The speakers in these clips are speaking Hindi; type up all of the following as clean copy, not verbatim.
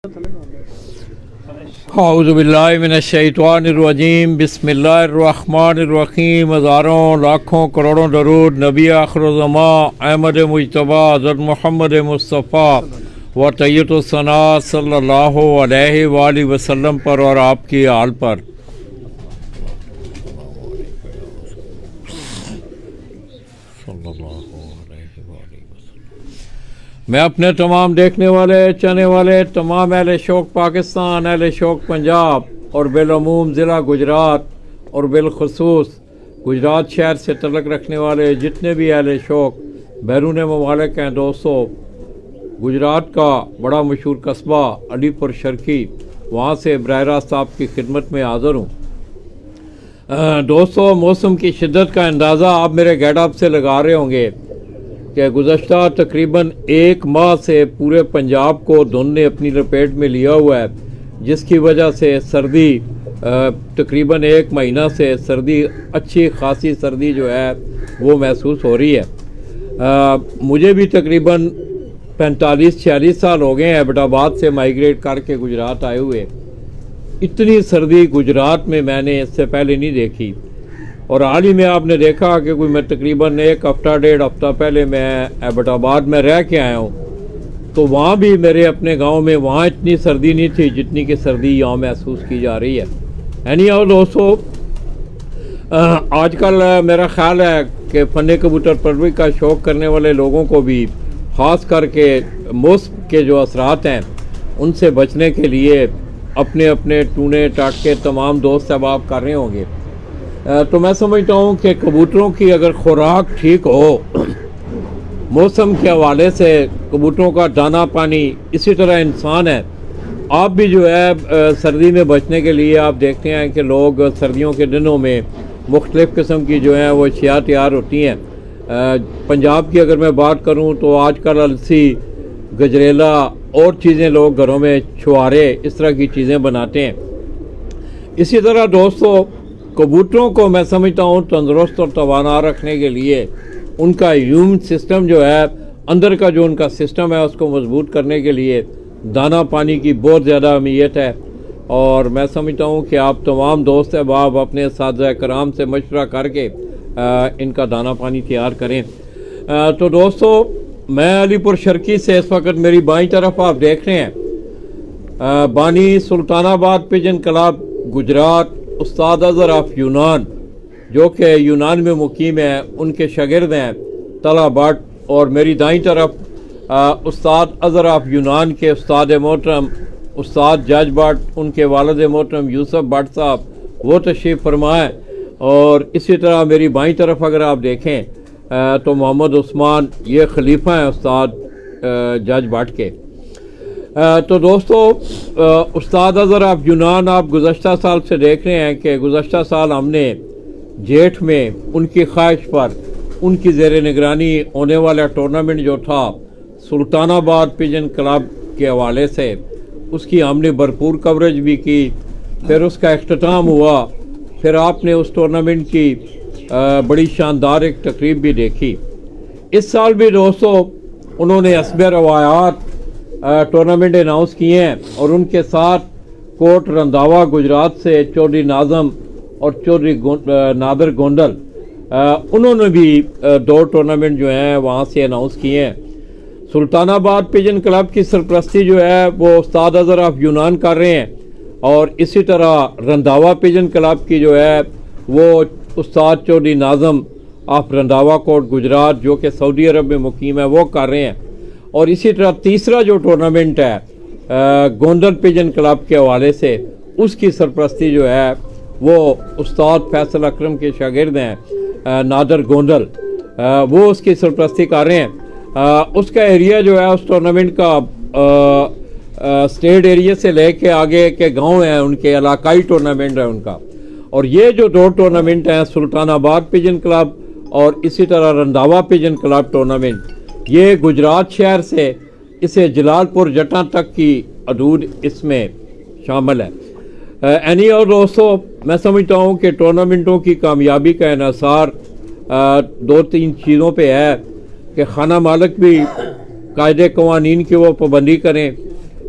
औज़ुबिल्लाहिमिनश्शैतानिर्रजीम बिस्मिल्लाहिर्रहमानिर्रहीम। हज़ारों लाखों करोड़ों दरूद नबी आखिरुज़्ज़मा अहमद मुज्तबा हज़रत मोहम्मद मुस्तफ़ा व तय्यतुस्सना सल्लल्लाहु अलैहि वालैहि वसल्लम पर और आपकी आल पर। मैं अपने तमाम देखने वाले चाहने वाले तमाम अहले शौक़ पाकिस्तान, अहले शौक़ पंजाब और बिलअमूम ज़िला गुजरात और बिलखसूस गुजरात शहर से तल्लुक़ रखने वाले जितने भी अहले शौक़ बैरून ममालिक हैं दोस्तों, गुजरात का बड़ा मशहूर कस्बा अलीपुर शर्की, वहाँ से बराह रास्त आपकी खिदमत में हाज़िर हूँ। दोस्तों, मौसम की शिद्दत का अंदाज़ा आप मेरे गेटअप से लगा रहे होंगे कि गुज़श्ता तकरीबन एक माह से पूरे पंजाब को धुंध ने अपनी लपेट में लिया हुआ है, जिसकी वजह से सर्दी तकरीबन एक महीना से सर्दी अच्छी खासी सर्दी जो है वो महसूस हो रही है। मुझे भी तकरीबन 45-46 साल हो गए हैं एबटाबाद से माइग्रेट करके गुजरात आए हुए। इतनी सर्दी गुजरात में मैंने इससे पहले नहीं देखी और हाल ही में आपने देखा कि कोई मैं तकरीबन एक हफ़्ता डेढ़ हफ़्ता पहले मैं एबटाबाद में रह के आया हूँ, तो वहाँ भी मेरे अपने गांव में वहाँ इतनी सर्दी नहीं थी जितनी कि सर्दी यहाँ महसूस की जा रही है। यानी और दोस्तों, आजकल मेरा ख़्याल है कि फ़न कबूतर परवरी का शौक़ करने वाले लोगों को भी ख़ास करके मौसम के जो असरात हैं उनसे बचने के लिए अपने अपने टूने टाटके तमाम दोस्त अहबाब कर रहे होंगे। तो मैं समझता हूँ कि कबूतरों की अगर खुराक ठीक हो, मौसम के हवाले से कबूतरों का दाना पानी, इसी तरह इंसान है, आप भी जो है सर्दी में बचने के लिए आप देखते हैं कि लोग सर्दियों के दिनों में मुख्तलिफ़ किस्म की जो है वो अशिया तैयार होती हैं। पंजाब की अगर मैं बात करूँ तो आजकल अलसी, गजरेला और चीज़ें लोग घरों में छुआरे इस तरह की चीज़ें बनाते हैं। इसी तरह दोस्तों, कबूतरों को मैं समझता हूँ तंदुरुस्त और तवाना रखने के लिए उनका इम्यून सिस्टम जो है, अंदर का जो उनका सिस्टम है उसको मजबूत करने के लिए दाना पानी की बहुत ज़्यादा अहमियत है। और मैं समझता हूँ कि आप तमाम दोस्त अहबाब अपने साथी कराम से मशवरा करके इनका दाना पानी तैयार करें। तो दोस्तों, मैं अलीपुर शर्की से इस वक्त मेरी बाईं तरफ आप देख रहे हैं बानी Sultanabad pigeon club Gujarat Ustad Azhar of यूनान, जो कि यूनान में मुकीम है, उनके शागिर्द हैं तला भट्ट, और मेरी दाईं तरफ उस्ताद अज़हर ऑफ यूनान के उस्ताद मोहतरम उस्ताद जज भट्ट, उनके वालिद मोहतरम यूसुफ भट्ट साहब वो तशरीफ़ फरमाएँ। और इसी तरह मेरी बाईं तरफ अगर आप देखें तो मोहम्मद उस्मान, ये खलीफा हैं उस्ताद जज भट्ट के। तो दोस्तों, उस्ताद अज़हर ऑफ यूनान आप गुज़श्ता साल से देख रहे हैं कि गुज़श्ता साल हमने जेठ में उनकी ख्वाहिश पर उनकी ज़ेर निगरानी होने वाला टूर्नामेंट जो था सुल्तानाबाद पिजन क्लब के हवाले से, उसकी हमने भरपूर कवरेज भी की। फिर उसका इख्तिताम हुआ, फिर आपने उस टूर्नामेंट की बड़ी शानदार एक तकरीब भी देखी। इस साल भी दोस्तों उन्होंने हस्बे रवायात टूर्नामेंट अनाउंस किए हैं और उनके साथ कोट रंधावा गुजरात से चौधरी नाज़म और चौधरी नादर गोंडल, उन्होंने भी 2 टूर्नामेंट जो हैं वहाँ से अनाउंस किए हैं। सुल्तानाबाद पिजन क्लब की सरपरस्ती जो है वो उस्ताद अज़हर ऑफ यूनान कर रहे हैं, और इसी तरह रंधावा पिजन क्लब की जो है वो उस्ताद चौधरी नाज़म ऑफ रंधावा कोट गुजरात, जो कि सऊदी अरब में मुकीम है, वो कर रहे हैं। और इसी तरह तीसरा जो टूर्नामेंट है गोंडल पिजन क्लब के हवाले से, उसकी सरपरस्ती जो है वो उस्ताद फैसल अकरम के शागिर्द हैं नादर गोंडल, वो उसकी सरपरस्ती कर रहे हैं। उसका एरिया जो है उस टूर्नामेंट का स्टेट एरिया से लेके आगे के गांव हैं उनके, इलाकाई टूर्नामेंट है उनका। और ये जो 2 टूर्नामेंट हैं सुल्तानाबाद पिजन क्लब और इसी तरह रंधावा पिजन क्लब टूर्नामेंट, ये गुजरात शहर से इसे जलालपुर जटा तक की हदूद इसमें शामिल है। एनी और दोस्तों, मैं समझता हूँ कि टूर्नामेंटों की कामयाबी का इन्हसार 2-3 चीज़ों पे है कि खाना मालिक भी कायदे कवानीन की वो पाबंदी करें,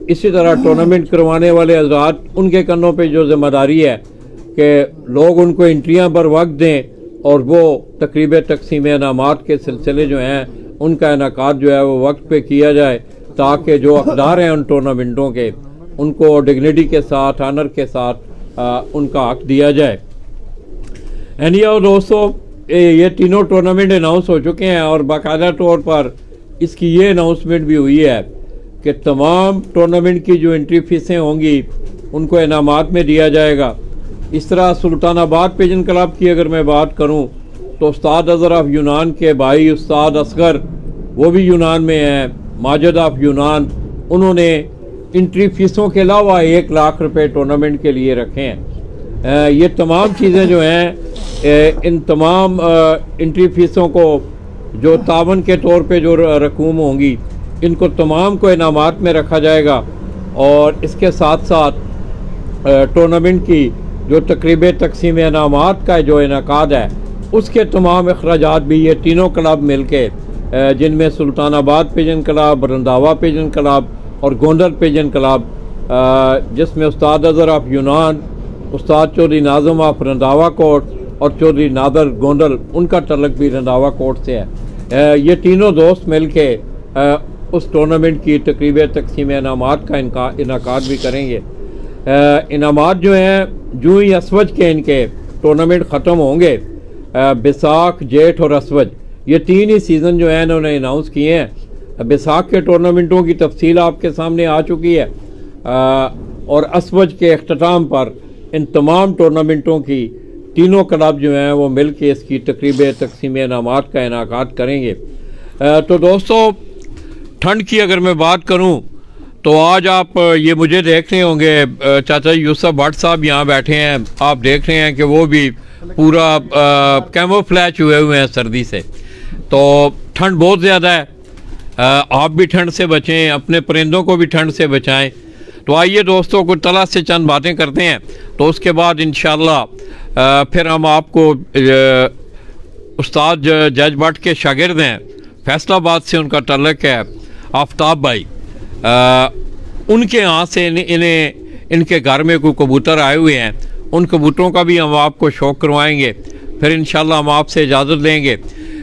इसी तरह टूर्नामेंट करवाने वाले हज़रात, उनके कन्नों पे जो ज़िम्मेदारी है कि लोग उनको एंट्रियां पर वक्त दें और वो तकरीब तकसीम इनामात के सिलसिले जो हैं उनका इनेकाद जो है वो वक्त पे किया जाए, ताकि जो हकदार हैं उन टूर्नामेंटों के उनको डिग्निटी के साथ, ऑनर के साथ उनका हक दिया जाए। एंड दोस्तों, ये तीनों टूर्नामेंट अनाउंस हो चुके हैं और बाकायदा तौर पर इसकी ये अनाउंसमेंट भी हुई है कि तमाम टूर्नामेंट की जो एंट्री फीसें होंगी उनको इनामात में दिया जाएगा। इस तरह सुल्तानाबाद पिजन क्लब की अगर मैं बात करूं तो उस्ताद अज़हर ऑफ यूनान के भाई उस्ताद असगर, वो भी यूनान में हैं, माजिद ऑफ यूनान, उन्होंने एंट्री फीसों के अलावा 1 लाख रुपए टूर्नामेंट के लिए रखे हैं। ये तमाम चीज़ें जो हैं, इन तमाम एंट्री फीसों को जो तावन के तौर पे जो रकूम होंगी, इनको तमाम को इनामात में रखा जाएगा। और इसके साथ साथ टूर्नामेंट की जो तकरीब तकसीम इनामात का जो इनेकाद है उसके तमाम अखराजात भी ये तीनों क्लब मिल के, जिनमें Sultanabad pigeon club, Randhawa pigeon club और गोंडल पिजन क्लब, जिसमें उस्ताद अज़हर ऑफ यूनान, उस्ताद चौधरी नाज़म ऑफ रंधावा कोट और चौधरी नादर गोंडल, उनका तल्लक भी रंधावा कोट से है। ये तीनों दोस्त मिल के उस टूर्नामेंट की तकरीब तकसीम इनामात का इनेकाद भी करेंगे। इनामात जो हैं जूँ ही असवज के इनके टूर्नामेंट ख़त्म होंगे, बैसाख, जेठ और असवज, ये 3 ही सीज़न जो है इन्होंने अनाउंस किए हैं। बैसाख के टूर्नामेंटों की तफसील आपके सामने आ चुकी है और असवज के अख्ताम पर इन तमाम टूर्नामेंटों की तीनों क्लब जो हैं वो मिल के इसकी तकरीब तकसीम इनामात का इनेकाद करेंगे। तो दोस्तों, ठंड की अगर मैं बात करूं तो आज आप ये मुझे देख रहे होंगे, चाचा यूसुफ भट्ट साहब यहाँ बैठे हैं, आप देख रहे हैं कि वो भी पूरा कैमोफ्लैज हुए हैं सर्दी से। तो ठंड बहुत ज़्यादा है, आप भी ठंड से बचें, अपने परिंदों को भी ठंड से बचाएं। तो आइए दोस्तों, कुछ तला से चंद बातें करते हैं, तो उसके बाद इंशाअल्लाह फिर हम आपको उस्ताद जज भट्ट के शागिर्द हैं, फैसलाबाद से उनका तल्लक है, आफ्ताब भाई, उनके यहाँ से इनके घर में कोई कबूतर आए हुए हैं, उन कबूतरों का भी हम आपको शौक़ करवाएंगे, फिर इंशाल्लाह हम आपसे इजाज़त लेंगे।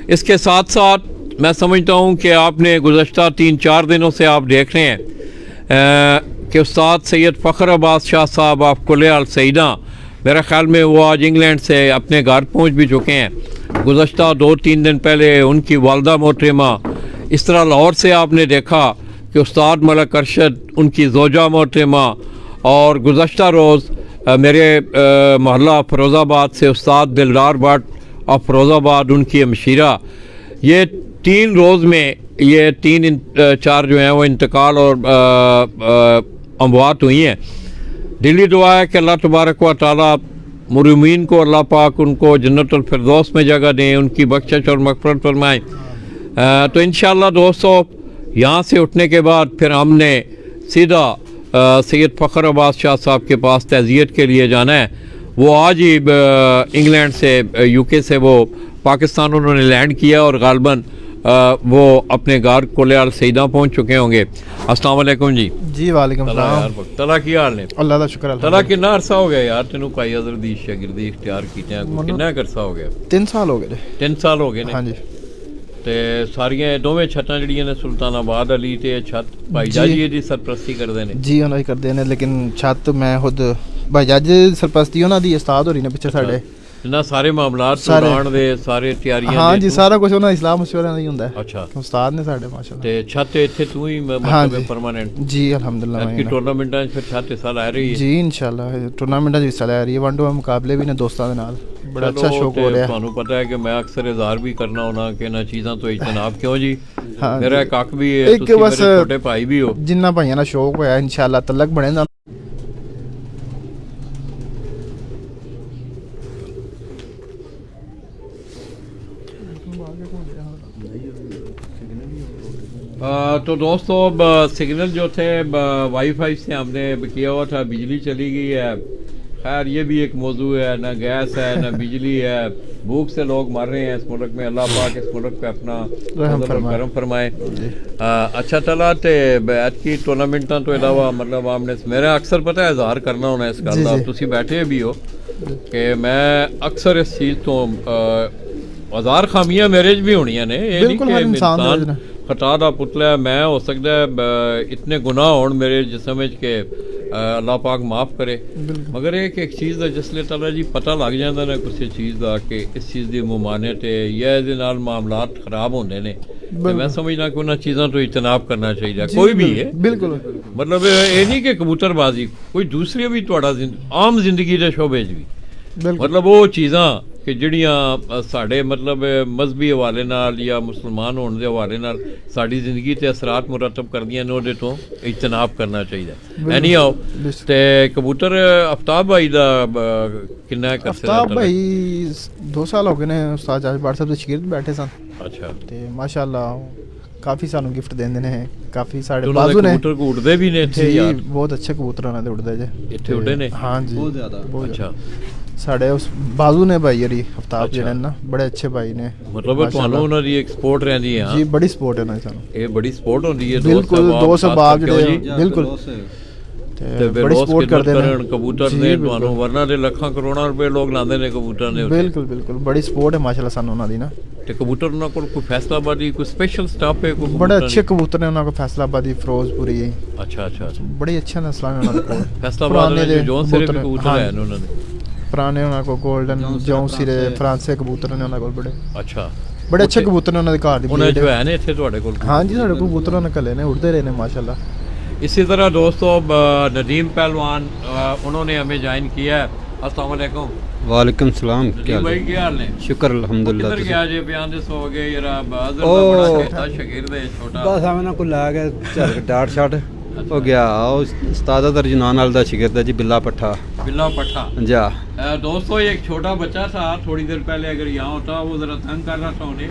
इसके साथ साथ मैं समझता हूँ कि आपने गुज़श्ता 3-4 दिनों से आप देख रहे हैं कि उस्ताद सैयद फ़ख्र अब्बास शाह साहब ऑफ कुल्ले अल सईदा, मेरा ख़्याल में वो आज इंग्लैंड से अपने घर पहुँच भी चुके हैं। गुज़श्ता 2-3 दिन पहले उनकी वालदा मोहतरमा, इस तरह लाहौर से आपने देखा कि उस्ताद मलक अरशद, उनकी ज़ौजा मोहतरमा, और गुज़श्ता रोज़ मेरे मोहल्ला फ़िरोज़ाबाद से उस्ताद दिलदार भट्ट और फ़िरोज़ाबाद, उनकी हमशीरा, ये 3 रोज़ में ये 3-4 जो हैं वो इंतकाल और अमवात हुई हैं। दिली दुआ है कि अल्लाह तबारक व तआला मुरमीन को अल्लाह पाक उनको जन्नतुल फिरदौस में जगह दें, उनकी बख्शिश और मग़फ़िरत फरमाएँ। तो इंशाअल्लाह दोस्तों, यहाँ से उठने के बाद फिर हमने सीधा सैयद फ़ख्र अब्बास शाह साहब के पास तज़ियत के लिए जाना है। वो आज ही इंग्लैंड से, यूके से वो पाकिस्तान उन्होंने लैंड किया और गालबन वो अपने घर कुल्ले अल सईदा पहुँच चुके होंगे। अस्सलाम वालेकुम जी। जी वालेकुम सलाम। तला की हाल ने? अल्लाह दा शुक्र। तला कितना अरसा हो गया यार तेनू काई अज़हर दी शागिर्दी इख्तियार कीते हैं? कितना अरसा हो गया? 3 साल हो गए। 3 साल हो गए ने? हाँ जी। ते सारियां दोवें छत्तां जड़ियां ने सुल्तानाबाद अली ते छत भाई जाजी दी सरपरस्ती करदे ने? जी उन्होंने करदे ने, लेकिन छत मैं खुद भाई जाज सरपरस्ती उन्हों दी उस्ताद हो रही ने पिछे साडे ना सारे मामलात सुनाण दे सारे तैयारियां। हाँ जी, सारा कुछ उन्होंने इस्लाम मशवरा नहीं हुंदा है। अच्छा, उस्ताद ने साडे माशाल्लाह। ते छत इत्थे तू ही मतलब परमानेंट? जी अल्हम्दुलिल्लाह। की टूर्नामेंटां फिर छत इस साल आ रही है? जी इंशाल्लाह टूर्नामेंटां इस साल आ रही है। 1-2 मुकाबले भी ने दोस्तां दे नाल, बड़ा अच्छा शौक हो रहा है। ਤੁਹਾਨੂੰ पता है कि मैं अक्सर इज़हार भी करना होना कि ना चीज़ां तो इजतनाब क्यों जी। मेरा एक हक भी है, तुसी मेरे छोटे भाई भी हो। जिन्ना भाइयां दा शौक होया इंशाल्लाह तलक बने ना। तो दोस्तों, सिग्नल जो थे वाईफाई से हमने किया हुआ था, बिजली चली गई है। खैर ये भी एक मौजू है, ना गैस है ना बिजली है, भूख से लोग मर रहे हैं इस मुल्क में। अल्लाह पाक इस मुल्क पे अपना करम फरमाए। अच्छा चला ते बैठ की टूर्नामेंटा तो इलावा मतलब आपने मेरा अक्सर पता है इजहार करना होना इस गल का, तुसी बैठे भी हो कि मैं अक्सर इस चीज़ तो हज़ार खामियां मेरे च भी होनियां ने, ये नहीं कि इंसान खता दा पुतला है, मैं हो सकता है इतने गुनाह होण मेरे जिसम च के अल्लाह पाक माफ़ करे, मगर एक चीज़ का जिसले ताला जी पता लग जाता ना किसी चीज़ का कि इस चीज़ की मुमानत है या ये नाल मामलात खराब होंदे ने, तो मैं समझना कि उन्होंने चीज़ों तो इजतनाब करना चाहिए, कोई भी है। बिल्कुल मतलब ये नहीं कि कबूतरबाजी, कोई दूसरी भी थोड़ा आम जिंदगी के शोबे च भी मतलब वो चीज़ां कि ਜਿਹੜੀਆਂ ਸਾਡੇ मतलब मजहबी हवाले नाल या मुसलमान होने के हवाले नाल साड़ी जिंदगी ते असरात मुरतब करदियां ने, ਉਹਦੇ ਤੋਂ इजतनाब करना चाहिए। ਐਨੀ आओ ਤੇ कबूतर आफ्ताब भाई ਦਾ ਕਿੰਨਾ ਕਰ सकदा? आफ्ताब भाई 2 साल हो गए ने उस्ताद जाज बाड़ साहब ਦੇ ਸ਼ਾਗਿਰਦ ਬੈਠੇ ਸਨ। अच्छा ਤੇ ਮਾਸ਼ਾਅੱਲਾ ਕਾਫੀ ਸਾਨੂੰ ਗਿਫਟ ਦਿੰਦੇ ਨੇ, ਕਾਫੀ ਸਾਡੇ ਬਾਜ਼ੂ ਬਾਜ਼ੂ ਨੇ ਕਬੂਤਰ ਉੱਡਦੇ ਵੀ ਨੇ ਇੱਥੇ ਯਾਰ, ਬਹੁਤ ਅੱਛੇ ਕਬੂਤਰ ਉਹਨਾਂ ਦੇ ਉੱਡਦੇ ਜੇ ਇੱਥੇ ਉੱਡੇ ਨੇ। ਹਾਂ ਜੀ ਬਹੁਤ ਜ਼ਿਆਦਾ। ਅੱਛਾ ਸਾਡੇ ਉਸ ਬਾਜ਼ੂ ਨੇ ਭਾਈ ਯਰੀ आफ्ताब ਜਿਹੜੇ ਨੇ ਨਾ ਬੜੇ ਅੱਛੇ ਭਾਈ ਨੇ, ਮਤਲਬ ਤੁਹਾਨੂੰ ਉਹਨਾਂ ਦੀ ਐਕਸਪੋਰਟ ਰਹਿੰਦੀ ਹੈ? ਜੀ ਬੜੀ ਸਪੋਰਟ ਹੈ ਉਹਨਾਂ ਦੀ ਸਾਨੂੰ, ਇਹ ਬੜੀ ਸਪੋਰਟ ਹੁੰਦੀ ਹੈ ਬਿਲਕੁਲ। 200 ਬਾਗ ਜਿਹੜੇ ਬਿਲਕੁਲ ਤੇ ਬੜੀ ਸਪੋਰਟ ਕਰਦੇ ਨੇ ਕਬੂਤਰ ਨੇ ਤੁਹਾਨੂੰ, ਵਰਨਾ ਦੇ ਲੱਖਾਂ ਕਰੋੜਾਂ ਰੁਪਏ ਲੋਕ ਲਾਉਂਦੇ ਨੇ ਕਬੂਤਰਾਂ ਦੇ ਉੱਤੇ। ਬਿਲਕੁਲ ਬਿਲकुल ਬੜੀ ਸਪੋਰਟ ਹੈ ਮਾਸ਼ਾਅੱਲਾ ਸਾਨੂੰ ਉਹਨਾਂ ਦੀ ਨਾ। ਤੇ ਕਬੂਤਰ ਉਹਨਾਂ ਕੋਲ ਕੋਈ ਫੈਸਲਾਬਾਦੀ ਕੋਈ ਸਪੈਸ਼ਲ ਸਟਾਫ ਹੈ? ਕੋਈ ਬੜੇ ਅੱਛੇ ਕਬੂਤਰ ਨੇ ਉਹਨਾਂ ਕੋਲ, ਫੈਸਲਾਬਾਦੀ, ਫਿਰੋਜ਼ਪੁਰੀ। ਅੱਛਾ ਅੱਛਾ ਬੜੇ ਅੱਛੇ ਨਸਲਾਂ ਨੇ ਉਹਨਾਂ ਦੇ ਕੋਲ। ਫੈਸਲਾਬਾਦ ਦੇ ਜੌਨ ਸਿਰੇ ਵੀ ਕਬੂਤਰ ਹੈ ਉਹਨਾਂ ਦੇ ਪੁਰਾਣੇ, ਉਹਨਾਂ ਕੋਲ ਗੋਲਡਨ ਜੌਂ ਸਿਰੇ ਫਰਾਂਸੇ ਕਬੂਤਰ ਨੇ ਉਹਨਾਂ ਕੋਲ ਬੜੇ। ਅੱਛਾ ਬੜੇ ਅੱਛੇ ਕਬੂਤਰ ਨੇ ਉਹਨਾਂ ਦੇ ਘਰ ਦੀ ਉਹਨਾਂ ਜੋ ਹੈ ਨੇ ਇੱਥੇ ਤੁਹਾਡੇ ਕੋਲ? ਹਾਂ ਜੀ ਸਾਡੇ ਕੋਲ ਕਬੂਤਰ ਉਹਨਾਂ ਕੱਲੇ ਨੇ, उड़ते रहे ने माशाल्लाह। इसी तरह दोस्तों नदीम पहलवान उन्होंने हमें ज्वाइन किया है। अस्सलाम वालेकुम। वालेकुम सलाम। क्या भाई क्या हाल है? शुक्र अल्हम्दुलिल्लाह। किधर गया जे बयान दे सो गए यार बादल दा बड़ा छोटा शागिर्द है छोटा, बस हमें ना को ला के झलक डाट शट हो गया। उस्ताद दरजनान वाल दा शागिर्द है जी, बिल्ला पट्ठा। बिल्ला पट्ठा जा दोस्तों एक छोटा बच्चा था थोड़ी देर पहले, अगर यहाँ होता वो ज़रा तंग कर रहा था उन्हें,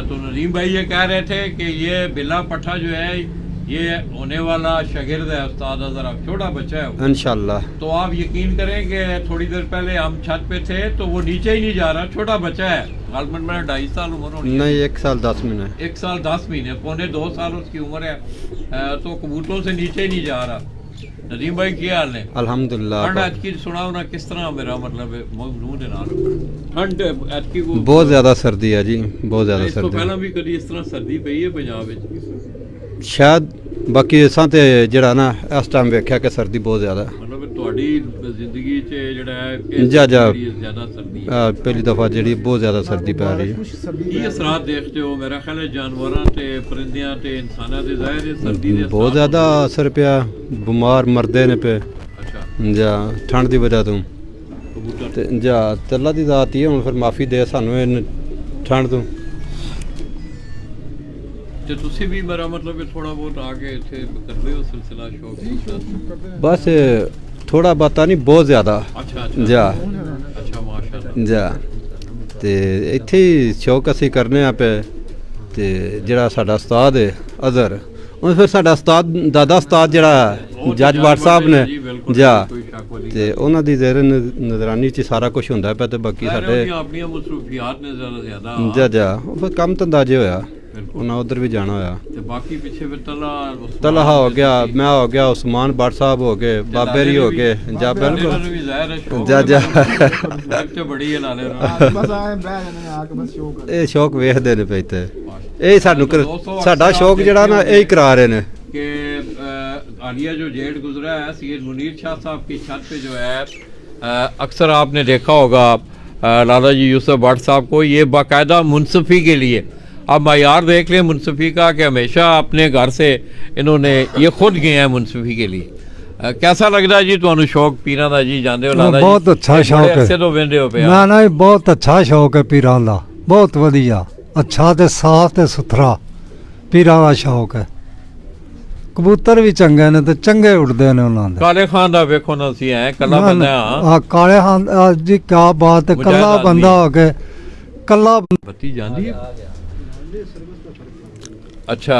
तो नदीम भाई ये कह रहे थे कि ये बिल्ला पट्ठा जो है ये होने वाला शागिर्द है उस्ताद अज़हर, छोटा बच्चा है वो। इंशाल्लाह। तो आप यकीन करें कि थोड़ी देर पहले हम छत पे थे तो वो नीचे ही नहीं जा रहा, छोटा बच्चा है, गालमन में 2.5 साल उम्र होनी है। नहीं 1 साल 10 महीने। 1 साल 10 महीने, पौने 2 साल उसकी उम्र है, तो कबूतरों से नीचे ही नहीं जा रहा। नदीम भाई क्या हाल है? अल्हम्दुलिल्लाह। ठंड आज की सुनाओ ना किस तरह, मेरा मतलब मुंह दे नाल ठंड आज की को बहुत ज़्यादा सर्दी है जी, बहुत ज़्यादा ਇਸ ਤੋਂ सर्दी ਪਹਿਲਾਂ ਵੀ ਕਦੀ ਇਸ ਤਰ੍ਹਾਂ ਸਰਦੀ ਪਈ ਹੈ ਪੰਜਾਬ ਵਿੱਚ? शायद बाकी असां ते जेड़ा ना इस टाइम वेख्या कि सर्दी बहुत ज़्यादा है। मतलब ਤੁਹਾਡੀ ਜ਼ਿੰਦਗੀ 'ਚ ਜਿਹੜਾ ਹੈ ਜ਼ਿਆਦਾ ਸਰਦੀ ਹੈ? पहली दफ़ा जी बहुत ज़्यादा सर्दी पै रही है। ਕੀ ਅਸਰਾਤ ਦੇਖਦੇ ਹੋ? ਮੇਰਾ ਖਿਆਲ ਹੈ ਜਾਨਵਰਾਂ ਤੇ ਪਰਿੰਦਿਆਂ ਤੇ ਇਨਸਾਨਾਂ ਦੇ ਜ਼ਾਹਿਰ ਹੈ ਸਰਦੀ ਦੇ बहुत ज़्यादा असर पिया, बीमार मरदे ने पे ਅੱਛਾ जा ठंड की वजह तो। ਕਬੂਤਰ ਤੇ ਜਾ ਅੱਲਾ ਦੀ ਜ਼ਾਤ ਹੀ ਹੈ, ਹੁਣ ਫਿਰ ਮਾਫੀ ਦੇ ਸਾਨੂੰ ਇਹ ਠੰਡ ਤੋਂ। ਤੇ ਤੁਸੀਂ ਵੀ ਮੇਰਾ ਮਤਲਬ ਥੋੜਾ ਬਹੁਤ ਆ ਕੇ ਇੱਥੇ ਕਰਦੇ ਹੋ ਸਿਲਸਿਲਾ ਸ਼ੌਕ? ਬਸ ਥੋੜਾ ਬਾਤਾ ਨਹੀਂ, ਬਹੁਤ ਜ਼ਿਆਦਾ। ਅੱਛਾ ਅੱਛਾ ਜਾ ਅੱਛਾ ਮਾਸ਼ਾਅੱਲਾ। ਜਾ ਤੇ ਇੱਥੇ ਹੀ ਸ਼ੌਕ ਅਸੀਂ ਕਰਨੇ ਆ ਪਏ। ਤੇ ਜਿਹੜਾ ਸਾਡਾ ਉਸਤਾਦ ਹੈ ਅਜ਼ਹਰ, ਉਹ ਫਿਰ ਸਾਡਾ ਉਸਤਾਦ ਦਾਦਾ ਉਸਤਾਦ ਜਿਹੜਾ ਜੱਜ ਬਾਟ ਸਾਹਿਬ ਨੇ ਜਾ, ਤੇ ਉਹਨਾਂ ਦੀ ਜ਼ੇਰ ਨਜ਼ਰਾਨੀ 'ਚ ਸਾਰਾ ਕੁਝ ਹੁੰਦਾ ਪਿਆ। ਤੇ ਬਾਕੀ ਸਾਡੇ ਆਪਣੀਆਂ ਮਸਰੂਫੀਆਤ ਨੇ ਜ਼ਿਆਦਾ ਜਾ ਜਾ ਉਹ ਫਿਰ ਕੰਮ ਧੰਦਾ ਜੇ ਹੋਇਆ, ਉਹਨਾਂ ਉਧਰ ਵੀ ਜਾਣਾ ਹੋਇਆ। ਤੇ ਬਾਕੀ ਪਿੱਛੇ ਫਿਰ तलहा हो गया, मैं हो गया, उस्मान बाट साहब हो गए, बाबेरी हो गए। जा बिल्कुल जा जा ਤੇ ਬੜੀ ਹੈ ਨਾਲੇ ਬਸ ਆਏ ਬਹਿ ਜਾਂਦੇ ਆ ਕੇ ਬਸ ਸ਼ੌਕ ਇਹ ਸ਼ੌਕ ਵੇਖਦੇ ਨੇ ਪਏ ਤੇ ਇਹ ਸਾਨੂੰ ਸਾਡਾ ਸ਼ੌਕ ਜਿਹੜਾ ਨਾ ਇਹ ਹੀ ਕਰਾ ਰਹੇ ਨੇ कि हालिया जो जेठ गुजरा है सैयद मुनीर शाह साहब की छत पे जो है अक्सर आपने देखा होगा लाला जी यूसुफ भट्ट साहब को, ये बाकायदा मुनसफ़ी के लिए अब मायार देख लें मुनसफ़ी का कि हमेशा अपने घर से इन्होंने ये खुद गए हैं मुनसफ़ी के लिए। कैसा लगता है जी ਤੁਹਾਨੂੰ शौक पीरां दा जी? जाते हो लाला जी? बहुत अच्छा शौक है। ऐसे तो वेंदे हो पे ना ना बहुत अच्छा शौक है पीरां दा, बहुत वधिया, अच्छा ते साफ ते सुथरा पीरां दा शौक है। कबूतर भी चंगे ने ते चंगे उड़दे ने उन्हां दे। काले खान दा वेखो ना सी है कल्ला बंदा है। हां काले खान जी क्या बात है, कल्ला बंदा हो के कल्ला बत्ती जांदी है अच्छा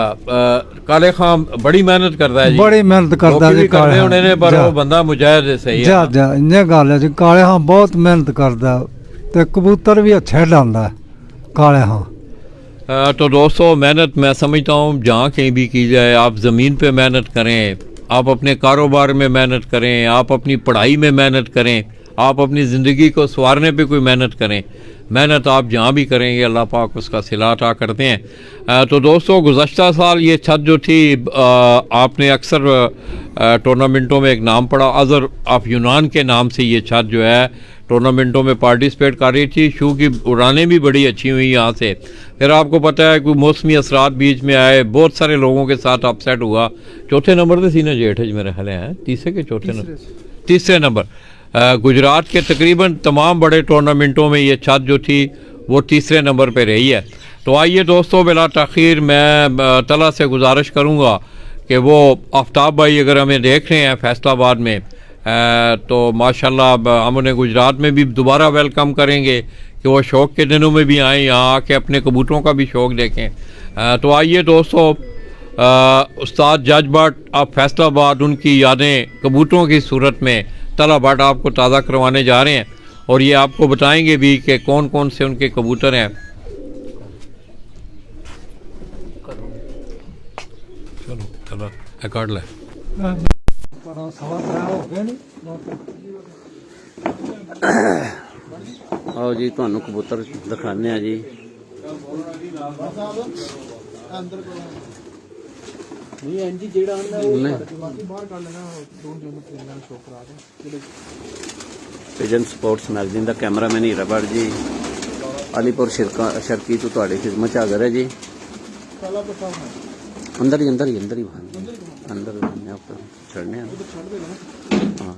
काले खां बड़ी मेहनत करता है जी बड़ी मेहनत करदा लोकी जी भी करदे काले होने ने पर जा। वो बंदा मुजाहिद है, सही ਜਾ है ਜਾ ਇੰਨੇ ਗੱਲ ਹੈ ਜੀ ਕਾਲੇ ਹਾਂ ਬਹੁਤ ਮਿਹਨਤ ਕਰਦਾ ਤੇ ਕਬੂਤਰ ਵੀ ਅੱਛੇ ਲਾਉਂਦਾ ਕਾਲੇ ਹਾਂ तो दोस्तों मेहनत मैं समझता हूँ जहाँ कहीं भी की जाए, आप ज़मीन पे मेहनत करें, आप अपने कारोबार में मेहनत करें, आप अपनी पढ़ाई में मेहनत करें, आप अपनी ज़िंदगी को संवारने पे कोई मेहनत करें, मेहनत आप जहाँ भी करेंगे अल्लाह पाक उसका सिला अता करते हैं। तो दोस्तों गुज़श्ता साल ये छत जो थी आपने अक्सर टूर्नामेंटों में एक नाम पढ़ा, अज़र ऑफ यूनान के नाम से ये छत जो है टूर्नामेंटों में पार्टिसिपेट कर रही थी। शू की उड़ानें भी बड़ी अच्छी हुई यहाँ से। फिर आपको पता है कि मौसमी असरात बीच में आए, बहुत सारे लोगों के साथ अपसेट हुआ। चौथे नंबर से सीना जेठ है मेरे ख्याल हैं, तीसरे के चौथे नंबर, तीसरे नंबर। गुजरात के तकरीबन तमाम बड़े टूर्नामेंटों में ये छत जो थी वो तीसरे नंबर पर रही है। तो आइए दोस्तों बिला तख़ीर मैं तला से गुजारिश करूँगा कि वो आफ्ताब भाई अगर हमें देख रहे हैं फैसलाबाद में तो माशाल्लाह हम उन्हें गुजरात में भी दोबारा वेलकम करेंगे कि वो शौक़ के दिनों में भी आएँ, यहाँ आके अपने कबूतरों का भी शौक़ देखें। तो आइए दोस्तों उस्ताद जज भट्ट आप फैसलाबाद उनकी यादें कबूतरों की सूरत में तला भट्ट आपको ताज़ा करवाने जा रहे हैं और ये आपको बताएंगे भी कि कौन कौन से उनके कबूतर हैं। चलो तला काट ले आओ जी ਤੁਹਾਨੂੰ ਕਬੂਤਰ ਦਿਖਾਣੇ ਆ ਜੀ ਨਹੀਂ ਐਂਜੀ ਜਿਹੜਾ ਆਂਦਾ ਉਹਨੇ ਬਾਕੀ ਬਾਹਰ ਕੱਢ ਲੈਣਾ ਦੋਨ ਜੋ ਨੂੰ ਸ਼ੋਅ ਕਰਾ ਦੇ ਜਿਹੜੇ ਪਿਜਨ ਸਪੋਰਟਸ ਮੈਗਜ਼ੀਨ ਦਾ ਕੈਮਰਾਮੈਨ ਹੀਰਾ ਭੱਟ ਜੀ ਅਲੀਪੁਰ ਸ਼ਰਕੀ ਤੋਂ ਤੁਹਾਡੀ ਖਿਦਮਤ ਚ ਹਾਜ਼ਰ ਹੈ ਜੀ ਕਾਲਾ ਪਤਾ ਅੰਦਰ ਹੀ ਅੰਦਰ ਹੀ ਅੰਦਰ ਨੇ ਆਪ ਛੱਡਨੇ ਆ ਛੱਡ ਦੇਗਾ ਨਾ ਹਾਂ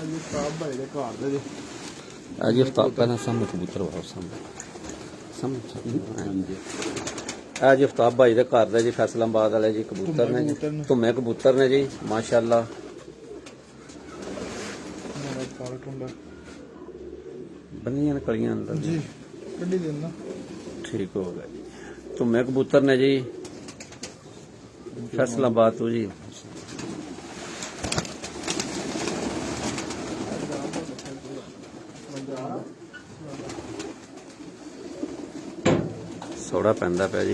ਇਹ ਸਾਹਬ ਭਾਈ ਦੇ ਘਰ ਦੇ ਜੀ ਅੱਜ ਹਫਤਾ ਪਹਿਲਾਂ ਸਾਹਮਣੇ ਕਬੂਤਰ ਵਾਰ ਸਾਹਮਣੇ ਅੱਜ ਅਫਤਾਬ ਭਾਈ ਦੇ ਘਰ ਦੇ ਜੀ ਫੈਸਲਾਬਾਦ ਵਾਲੇ ਜੀ ਕਬੂਤਰ ਨੇ ਜੀ ਧੁੰਮੇ ਕਬੂਤਰ ਨੇ ਜੀ ਮਾਸ਼ਾਅੱਲਾ ਕਾਲਾ ਟੁੰਡਾ ਬੰਨੀਆਂ ਨੇ ਕਲੀਆਂ ਅੰਦਰ ਜੀ ਕੱਢੀ ਦੇਣਾ ਠੀਕ ਹੋ ਗਿਆ ਜੀ ਧੁੰਮੇ ਕਬੂਤਰ ਨੇ ਜੀ ਫੈਸਲਾਬਾਦ ਤੋਂ ਜੀ ਸੋੜਾ ਪੈਂਦਾ ਪਿਆ ਜੀ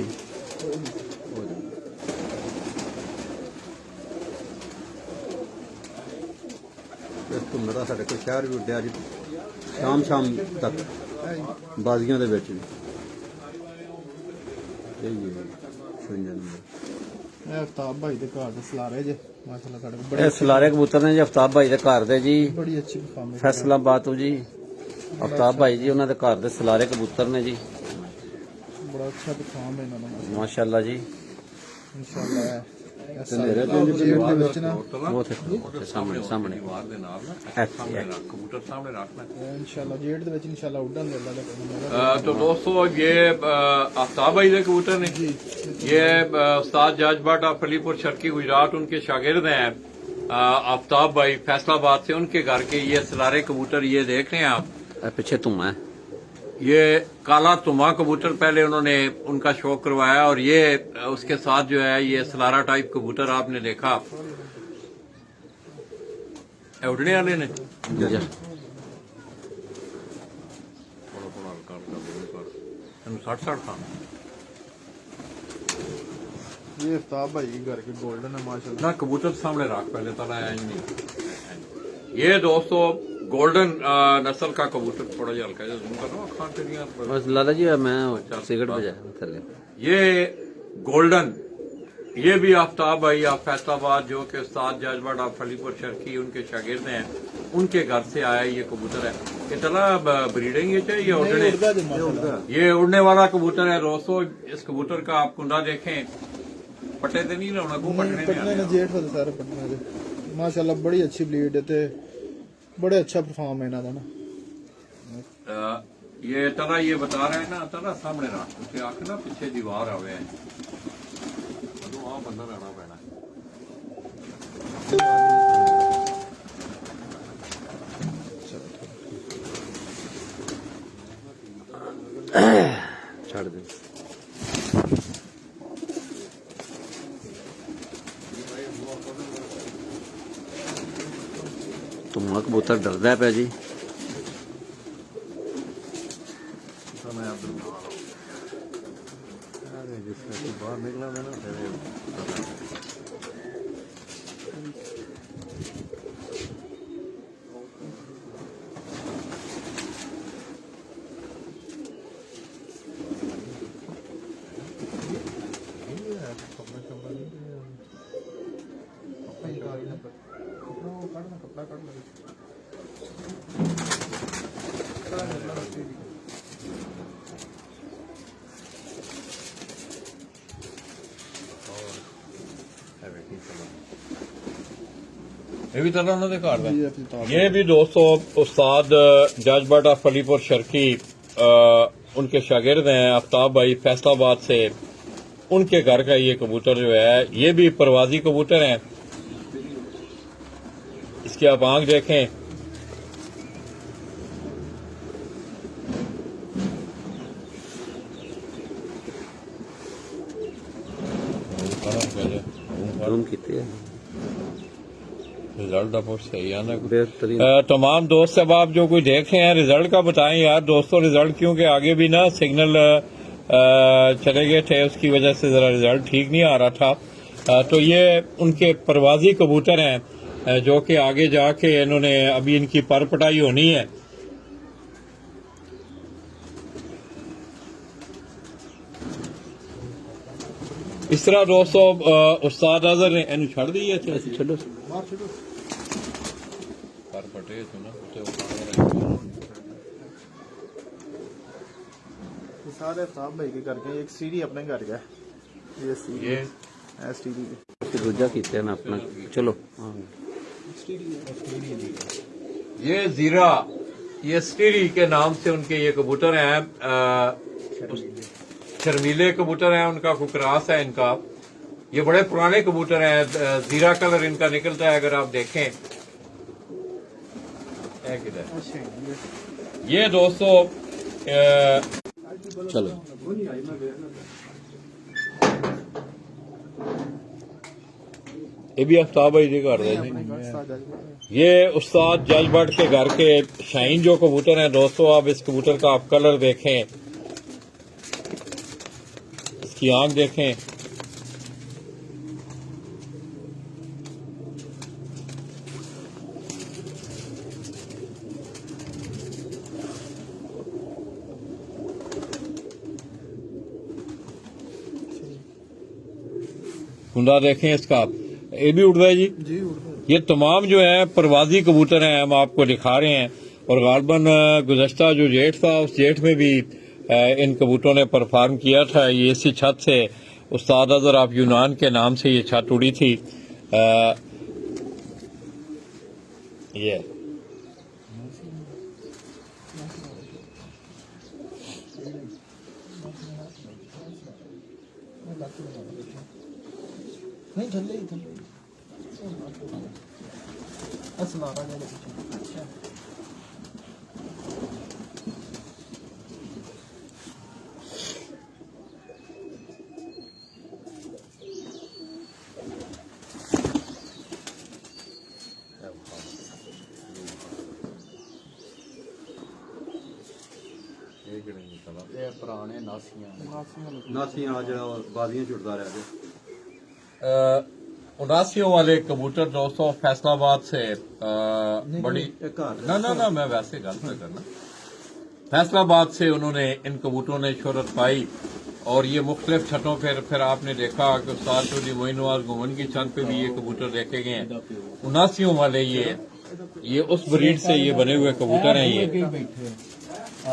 ਇਸ ਤੋਂ ਮੇਰਾ ਸਾਡੇ ਕੋਲ ਸ਼ਹਿਰ ਵੀ ਉੱਡਿਆ ਜੀ ਸ਼ਾਮ ਤੱਕ ਬਾਜ਼ੀਆਂ ਦੇ ਵਿੱਚ ਵੀ ਇਹ ਜੀ ਸੁਣਨ ਨੂੰ ਇਹ ਅਫਤਾਬ ਭਾਈ ਦੇ ਘਰ ਦੇ ਸਲਾਰੇ ਜੇ ਮਾਸ਼ਾਅੱਲਾ ਸਾਡੇ ਕੋਲ ਬੜੇ ਇਹ ਸਲਾਰੇ ਕਬੂਤਰ ਨੇ ਜੀ ਅਫਤਾਬ ਭਾਈ ਦੇ ਘਰ ਦੇ ਜੀ ਬੜੀ ਅੱਛੀ ਪਰਫਾਰਮੈਂਸ ਫੈਸਲਾਬਾਦ ਤੋਂ ਜੀ ਅਫਤਾਬ ਭਾਈ ਜੀ ਉਹਨਾਂ ਦੇ ਘਰ ਦੇ ਸਲਾਰੇ ਕਬੂਤਰ ਨੇ ਜੀ ਬੜਾ ਅੱਛਾ ਪਰਫਾਰਮ ਹੈ ਇਹਨਾਂ ਦਾ ਮਾਸ਼ਾਅੱਲਾ ਜੀ ਇਨਸ਼ਾਅੱਲਾ ਮੇਰੇ ਦੇ ਵਿੱਚ ਨਾ ਉਹ ਸਾਹਮਣੇ ਦੀਵਾਰ ਦੇ ਨਾਲ ਨਾ ਇੱਥੇ ਸਾਹਮਣੇ ਰੱਖ ਕਬੂतर सामने रखना ਇਨਸ਼ਾਅੱਲਾ ਜੇਡ ਦੇ ਵਿੱਚ ਇਨਸ਼ਾਅੱਲਾ ਉੱਡਣ ਦੇ ਅੱਲਾ ਦਾ तो दोस्तों ये आफ्ताब भाई के कबूतर ने ये उस्ताद जज भट्ट ऑफ अलीपुर शर्की गुजरात उनके शागिर्द हैं आफ्ताब भाई फैसलाबाद से, उनके घर के ये सलारे कबूतर ये देख रहे हैं आप, ਇਹ ਪਿੱਛੇ ਧੂੰਆਂ ਹੈ ये काला तुमा कबूतर पहले उन्होंने उनका शौक करवाया और ये उसके साथ जो है ये सलारा टाइप कबूतर आपने देखा उड़ने वाले ने ਜੀ साठ था ये अफ्ताब भाई के घर के गोल्डन है माशाल्लाह ना कबूतर सामने रख पहले तला नहीं। ये दोस्तों गोल्डन नस्ल का कबूतर थोड़ा जा हल्का जूम करो खान तेरियां बस लाला जी मैं सिगरेट बजाया थले ये गोल्डन ये भी आफ्ताब भाई आप फैसलाबाद जो कि उस्ताद जज भट्ट आप अलीपुर शर्की उनके शागिर्द हैं, उनके घर से आया ये कबूतर है। ये तला ब्रीडिंग ये चाहिए उड़ने, ये उड़ने वाला कबूतर है दोस्तों। इस कबूतर का आप कुंडा देखें, पट्टे तो नहीं ना को पटने पटने ने जेठ होते सारे पटने दे माशाल्लाह बड़ी अच्छी ब्रीड है ते बड़े अच्छा परफॉर्म है इना दा ना। ये तला ये बता रहे हैं ना तला सामने रख उसके आख ना पीछे दीवार आवे है वहां बंदा रहना पैना ਧੂੰਆਂ ਕਬੂਤਰ ਡਰਦਾ ਪਿਆ ਜੀ। ये भी तरह उन्होंने घर में ये भी दोस्तों उस्ताद जज बट ऑफ अलीपुर शर्की उनके शागिर्द हैं आफ्ताब भाई फैसलाबाद से। उनके घर का ये कबूतर जो है ये भी परवाजी कबूतर हैं। इसकी आप आंख देखें, रूम कितने है रिजल्ट आप सही है ना। बेहतरीन। तमाम दोस्त अब आप जो कोई देख रहे हैं रिजल्ट का बताएं यार दोस्तों रिजल्ट, क्योंकि आगे भी ना सिग्नल चले गए थे, उसकी वजह से जरा रिजल्ट ठीक नहीं आ रहा था। तो ये उनके परवाजी कबूतर हैं जो कि आगे जाके इन्होंने अभी इनकी पर पटाई होनी है। इस तरह दोस्तों उस्ताद अजहर ने इन छड़ दी है चलो पर पटे तो ना सारे साहब भाई के करके एक सीढ़ी अपने घर का ये सीढ़ी ये सीढ़ी दूजा कितने ना अपना चलो। हाँ ये जीरा ये स्टीरी के नाम से उनके ये कबूतर हैं। शर्मीले कबूतर हैं, उनका कुकरास है इनका। ये बड़े पुराने कबूतर हैं, जीरा कलर इनका निकलता है अगर आप देखें। ये दोस्तों चलो ये भी आफ्ताब भाई जी कर रहे थे। ये उस्ताद जज भट्ट के घर के शाहीन जो कबूतर हैं दोस्तों, आप इस कबूतर का आप कलर देखें, इसकी आंख देखें। कुंडा देखें इसका, ये भी उड़ रहा है जी। जी उड़ रहा है। ये तमाम जो है परवाजी कबूतर हैं, हम आपको दिखा रहे हैं। और गालबन गुज़श्ता जो जेठ था उस जेठ में भी इन कबूतरों ने परफॉर्म किया था। ये इसी छत से उस्ताद अजहर ऑफ यूनान के नाम से ये छत उड़ी थी। ये नहीं थल्ले ही थल्ले असलारा जा अच्छा ये पुराने नासियां नासियां ਜਿਹੜਾ ਬਾਜ਼ੀਆਂ ਛੁੱਟਦਾ ਰਿਹਾ ਜੀ। 79 वाले कबूतर दोस्तों फैसलाबाद से बड़ी ना मैं वैसे गल में करना। फैसलाबाद से उन्होंने इन कबूतरों ने शोहरत पाई और ये मुख्तलिफ छतों पर फिर आपने देखा कि उस्ताद चौधरी मोइन नवाज घुमन की छत पे भी ये कबूतर देखे गए हैं। 79 वाले ये उस ब्रीड से ये बने हुए कबूतर हैं ये,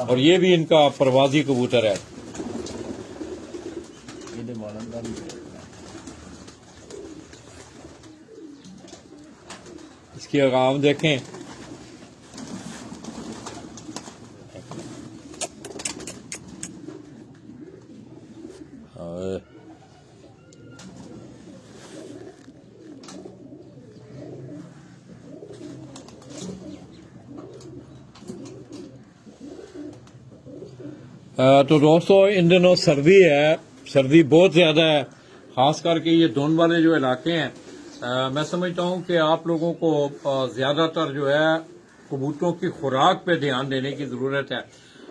और ये भी इनका परवाजी कबूतर है। इसकी आगाम देखें, तो दोस्तों इन दिनों सर्दी है, सर्दी बहुत ज्यादा है, खास करके ये धुंध वाले जो इलाके हैं मैं समझता हूं कि आप लोगों को ज्यादातर जो है कबूतरों की खुराक पे ध्यान देने की जरूरत है।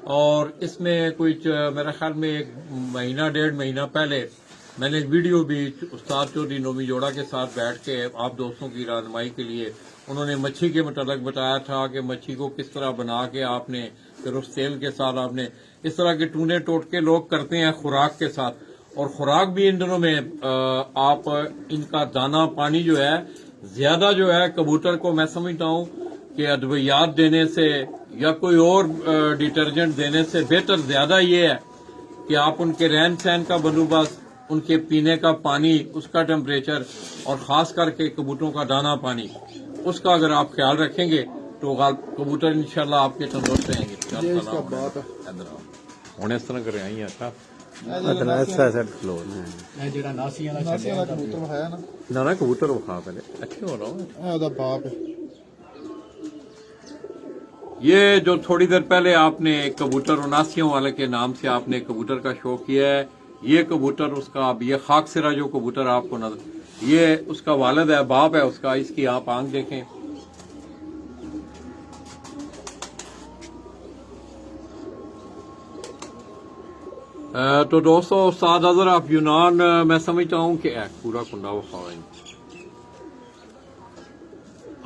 और इसमें कुछ मेरे ख्याल में 1-1.5 महीना पहले मैंने एक वीडियो भी उस्ताद चौधरी नोमी जोड़ा के साथ बैठ के आप दोस्तों की रहनुमाई के लिए उन्होंने मच्छी के मुतालिक बताया था कि मच्छी को किस तरह बना के आपने फिर उस तेल के साथ आपने इस तरह के टूने टोटके लोग करते हैं खुराक के साथ। और खुराक भी इन दिनों में आप इनका दाना पानी जो है ज्यादा जो है कबूतर को मैं समझता हूं कि अद्वियात देने से या कोई और डिटर्जेंट देने से बेहतर ज्यादा ये है कि आप उनके रहन सहन का बंदोबस्त, उनके पीने का पानी, उसका टेम्परेचर और खास करके कबूतरों का दाना पानी, उसका अगर आप ख्याल रखेंगे तो कबूतर इंशाल्लाह आपके तंदुरुस्त रहेंगे। ये इसका बात है। ਹੁਣ ਇਸ ਤਰ੍ਹਾਂ ਕਰਿਆ ਹੀ ਅੱਛਾ ऐसा सेट फ्लो है ਨਾਸੀਆਂ ਦਾ ਕਬੂਤਰ ਹੈ ਨਾ, ਨਾ ਨਾ ਕਬੂਤਰ ਵਿਖਾ ਪਹਿਲੇ ਅੱਛੇ ਹੋ ਰਹਾ ਇਹ ਉਹਦਾ ਬਾਪ ਹੈ। ये जो थोड़ी देर पहले आपने कबूतर उनासियों वाले के नाम से आपने कबूतर का शो किया है, ये कबूतर उसका अब ये खाक सिरा जो कबूतर आपको नजर, ये उसका वालिद है, बाप है उसका। इसकी आप आंख देखें, तो दोस्तों उस्ताद अजहर आप यूनान मैं समझता हूँ कि पूरा कुंडा वो खाएं।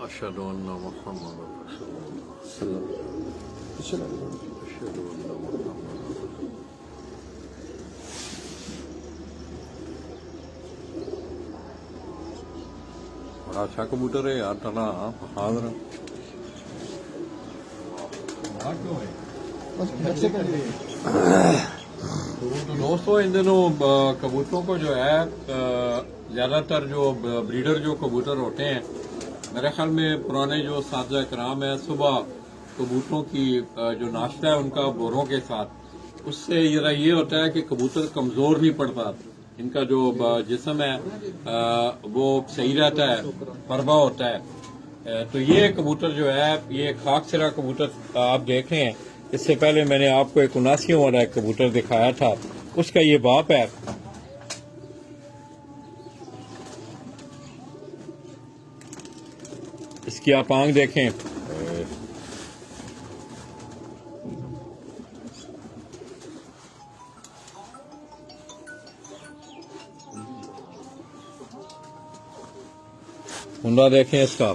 अशहदु अन्ना मुहम्मद पीछे लग जाओ। बड़ा अच्छा कबूतर है यार, तना हाजिर तो दोस्तों इन दिनों कबूतरों को जो है ज्यादातर जो ब्रीडर जो कबूतर होते हैं, मेरे ख्याल में पुराने जो साथी कराम है, सुबह कबूतरों की जो नाश्ता है उनका बोरों के साथ, उससे जरा ये होता है कि कबूतर कमजोर नहीं पड़ता, इनका जो जिस्म है वो सही रहता है, परवा होता है। तो ये कबूतर जो है ये खाक सिरा कबूतर आप देख रहे हैं। इससे पहले मैंने आपको एक उनासियों वाला एक कबूतर दिखाया था, उसका ये बाप है। इसकी आप आंख देखें, हुंडा देखें इसका।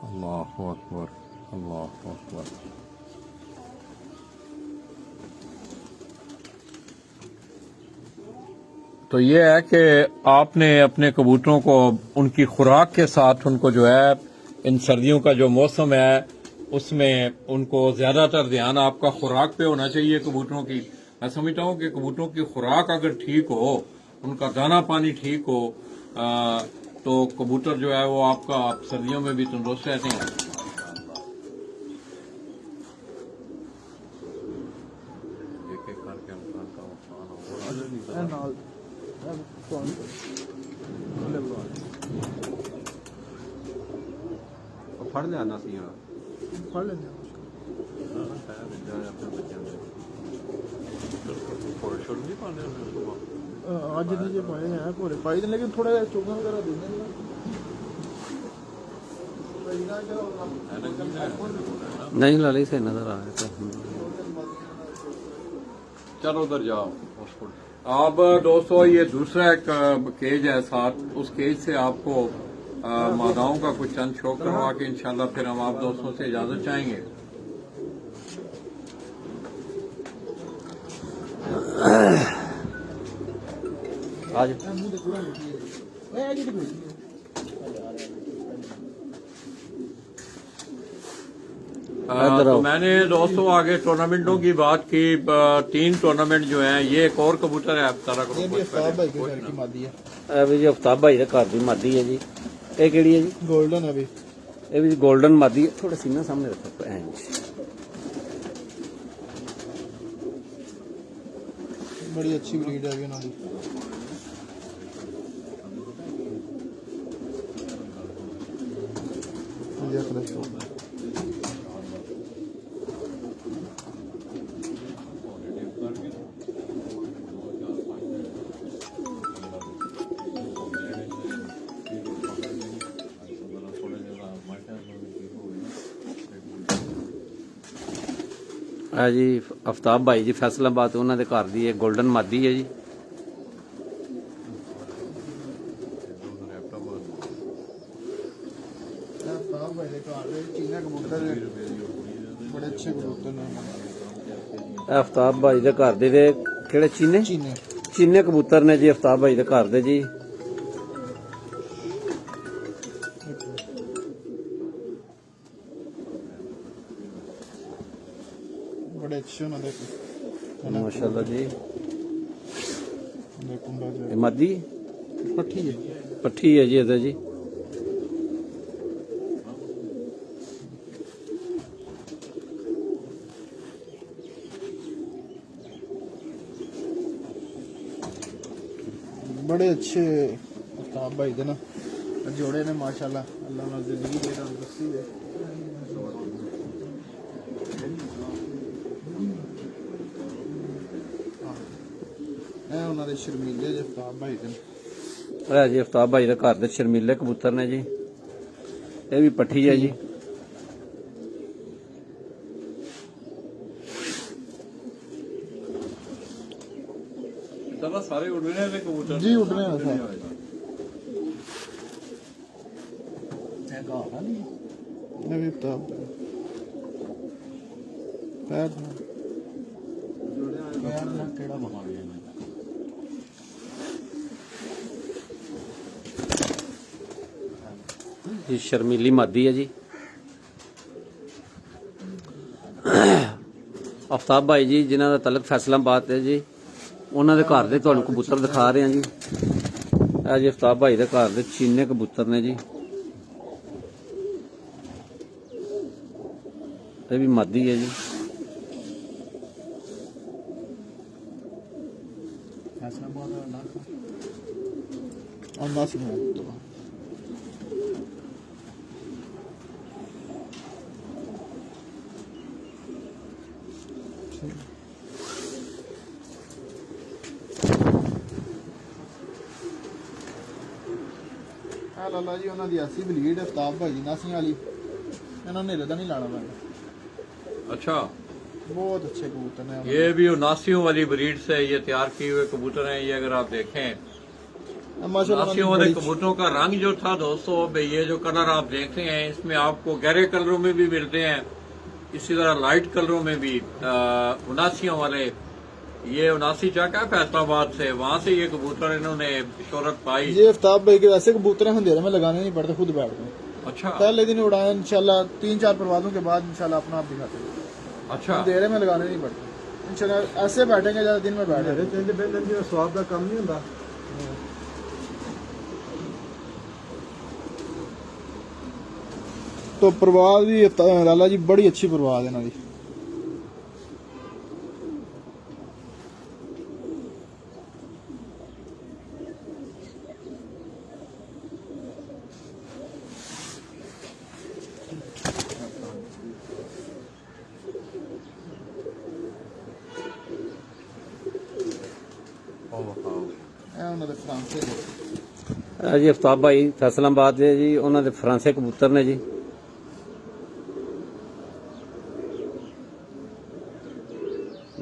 अल्लाहु अकबर, अल्लाहु अकबर। तो ये है कि आपने अपने कबूतरों को उनकी खुराक के साथ उनको जो है इन सर्दियों का जो मौसम है उसमें उनको ज्यादातर ध्यान आपका खुराक पे होना चाहिए कबूतरों की। मैं समझता हूँ कि कबूतरों की खुराक अगर ठीक हो, उनका दाना पानी ठीक हो, तो कबूतर जो है वो आपका सर्दियों में भी तंदुरुस्त रहते हैं। फड़ लिया ना सी फड़ लेंगे आज नहीं जो पाए हैं पूरे पाई दें, लेकिन थोड़ा चोगा वगैरह दे देंगे। नहीं लाली से नजर आ रहा है। चलो उधर जाओ। अब दोस्तों ये दूसरा एक केज है साथ, उस केज से आपको मादाओं का कुछ चंद शौक करवा के इंशाल्लाह फिर हम आप दोस्तों से इजाजत चाहेंगे। आज तो मैंने दोस्तों आगे टूर्नामेंटों की बात की। 3 टूर्नामेंट जो हैं, ये एक और कबूतर है अफ्तारा ये भी अफ्ताब भाई के घर की मादी है, अभी जी अफ्ताब भाई का घर की मादी है जी। ये केड़ी है जी? गोल्डन है भी। ये भी गोल्डन मादी है। थोड़ा सीना सामने रखो। बड़ी अच्छी ब्रीड है ना। ਆ ਜੀ ਅਫਤਾਬ ਭਾਈ ਜੀ ਫੈਸਲਾਬਾਦ, ਉਹਨਾਂ ਦੇ ਘਰ ਦੀ ਇਹ 골ਡਨ ਮਾਦੀ ਹੈ ਜੀ। ਅਫਤਾਬ ਭਾਈ ਦੇ ਘਰ ਦੇ ਚੀਨਾ ਕਬੂਤਰ ਬੜੇ ਅੱਛੇ ਕਬੂਤਰ ਨੇ। ਇਹ ਅਫਤਾਬ ਭਾਈ ਦੇ ਘਰ ਦੇ ਕਿਹੜੇ ਚੀਨੇ ਚੀਨੇ ਚੀਨੇ ਕਬੂਤਰ ਨੇ ਜੀ ਅਫਤਾਬ ਭਾਈ ਦੇ ਘਰ ਦੇ ਜੀ। ਬੜੇ ਅੱਛੇ ਉਹਨਾਂ ਦੇ ਮਾਸ਼ਾਅੱਲਾ ਜੀ। ਦੇ ਕੁੰਡਾ ਇਹ ਜਿਹਾ ਮਾਦੀ ਪੱਠੀ ਹੈ। ਪੱਠੀ ਹੈ ਜੀ ਇਹਦਾ ਜੀ। बड़े अच्छे अफ्ताब भाई दे ना जोड़े ने माशाल्लाह, अल्लाह ना जिंदगी दे तंदुरुस्ती दे। ਇਹ ਉਹਨਾਂ ਦੇ ਸ਼ਰਮੀਲੇ ਜੇ ਅਫਤਾਬ ਭਾਈ ਦੇ ਇਹ ਜੀ ਅਫਤਾਬ ਭਾਈ ਦੇ ਘਰ ਦੇ ਸ਼ਰਮੀਲੇ ਕਬੂਤਰ ਨੇ ਜੀ। ਇਹ ਵੀ ਪੱਠੀ ਹੈ ਜੀ। ਸਾਰੇ ਉਡਣੇ ਨੇ ਕਬੂਤਰ ਜੀ ਉੱਡਨੇ ਆ ਸਾਰੇ। ਇਹ ਵੀ ਅਫਤਾਬ ਪੈਰ ਨਾਲ ਕਿਹੜਾ ਬਣਾ ਲਿਆ ਜੀ ਸ਼ਰਮੀਲੀ ਮਾਦੀ ਹੈ ਜੀ। ਅਫਤਾਬ ਭਾਈ ਜੀ ਜਿਨ੍ਹਾਂ ਦਾ ਤਲਕ ਫੈਸਲਾਬਾਦ ਹੈ ਜੀ, ਉਹਨਾਂ ਦੇ ਘਰ ਦੇ ਤੁਹਾਨੂੰ ਕਬੂਤਰ ਦਿਖਾ ਰਹੇ ਹਾਂ ਜੀ। ਇਹ ਜੀ ਅਫਤਾਬ ਭਾਈ ਦੇ ਘਰ ਦੇ ਚੀਨੇ ਕਬੂਤਰ ਨੇ ਜੀ। ਇਹ ਵੀ ਮਾਦੀ ਹੈ ਜੀ। Allah sih ਲਾਲਾ ਜੀ ਉਹਨਾਂ ਦੀ ਐਸੀ ਬਲੀਡ ਅਫਤਾਬ ਭਾਈ ਦੀ ਨਾਸੀਆਂ ਵਾਲੀ, ਇਹਨਾਂ ਨੇ ਰਦਾ ਨਹੀਂ ਲਾਣਾ ਪੈਣਾ। अच्छा, बहुत अच्छे कबूतर हैं। ये भी उनासियों वाली ब्रीड से ये तैयार किए हुए कबूतर हैं। ये अगर आप देखें माशाल्लाह उनासियों वाले कबूतरों का रंग जो था दोस्तों, भाई ये जो कलर आप देख रहे हैं इसमें आपको गहरे कलरों में भी मिलते हैं, इसी तरह लाइट कलरों में भी। उनासियों वाले ये 79 चक है फैसलाबाद से, वहाँ से ये कबूतर इन्होंने शोहरत पाई। ये अफ्ताब भाई के वैसे कबूतर हैं, अंधेरे में लगाने नहीं पड़ते, खुद बैठ गए। अच्छा पहले दिन उड़ाया इंशाल्लाह, 3-4 परवाजों के बाद इंशाल्लाह अपना आप दिखाते हैं। अच्छा, अंधेरे में लगाने नहीं पड़ते इंशाल्लाह, ऐसे बैठेंगे ज्यादा दिन में बैठे स्वाद का कम नहीं होता। तो परवाज भी लाला जी बड़ी अच्छी परवाज है ना जी। ਉਹਨਾਂ ਦੇ ਫਰਾਂਸੇ ਦੇ ਇਹ ਜੀ ਅਫਤਾਬ ਭਾਈ ਫੈਸਲਾਬਾਦ ਦੇ ਜੀ, ਉਹਨਾਂ ਦੇ ਫਰਾਂਸੇ ਕਬੂਤਰ ਨੇ ਜੀ।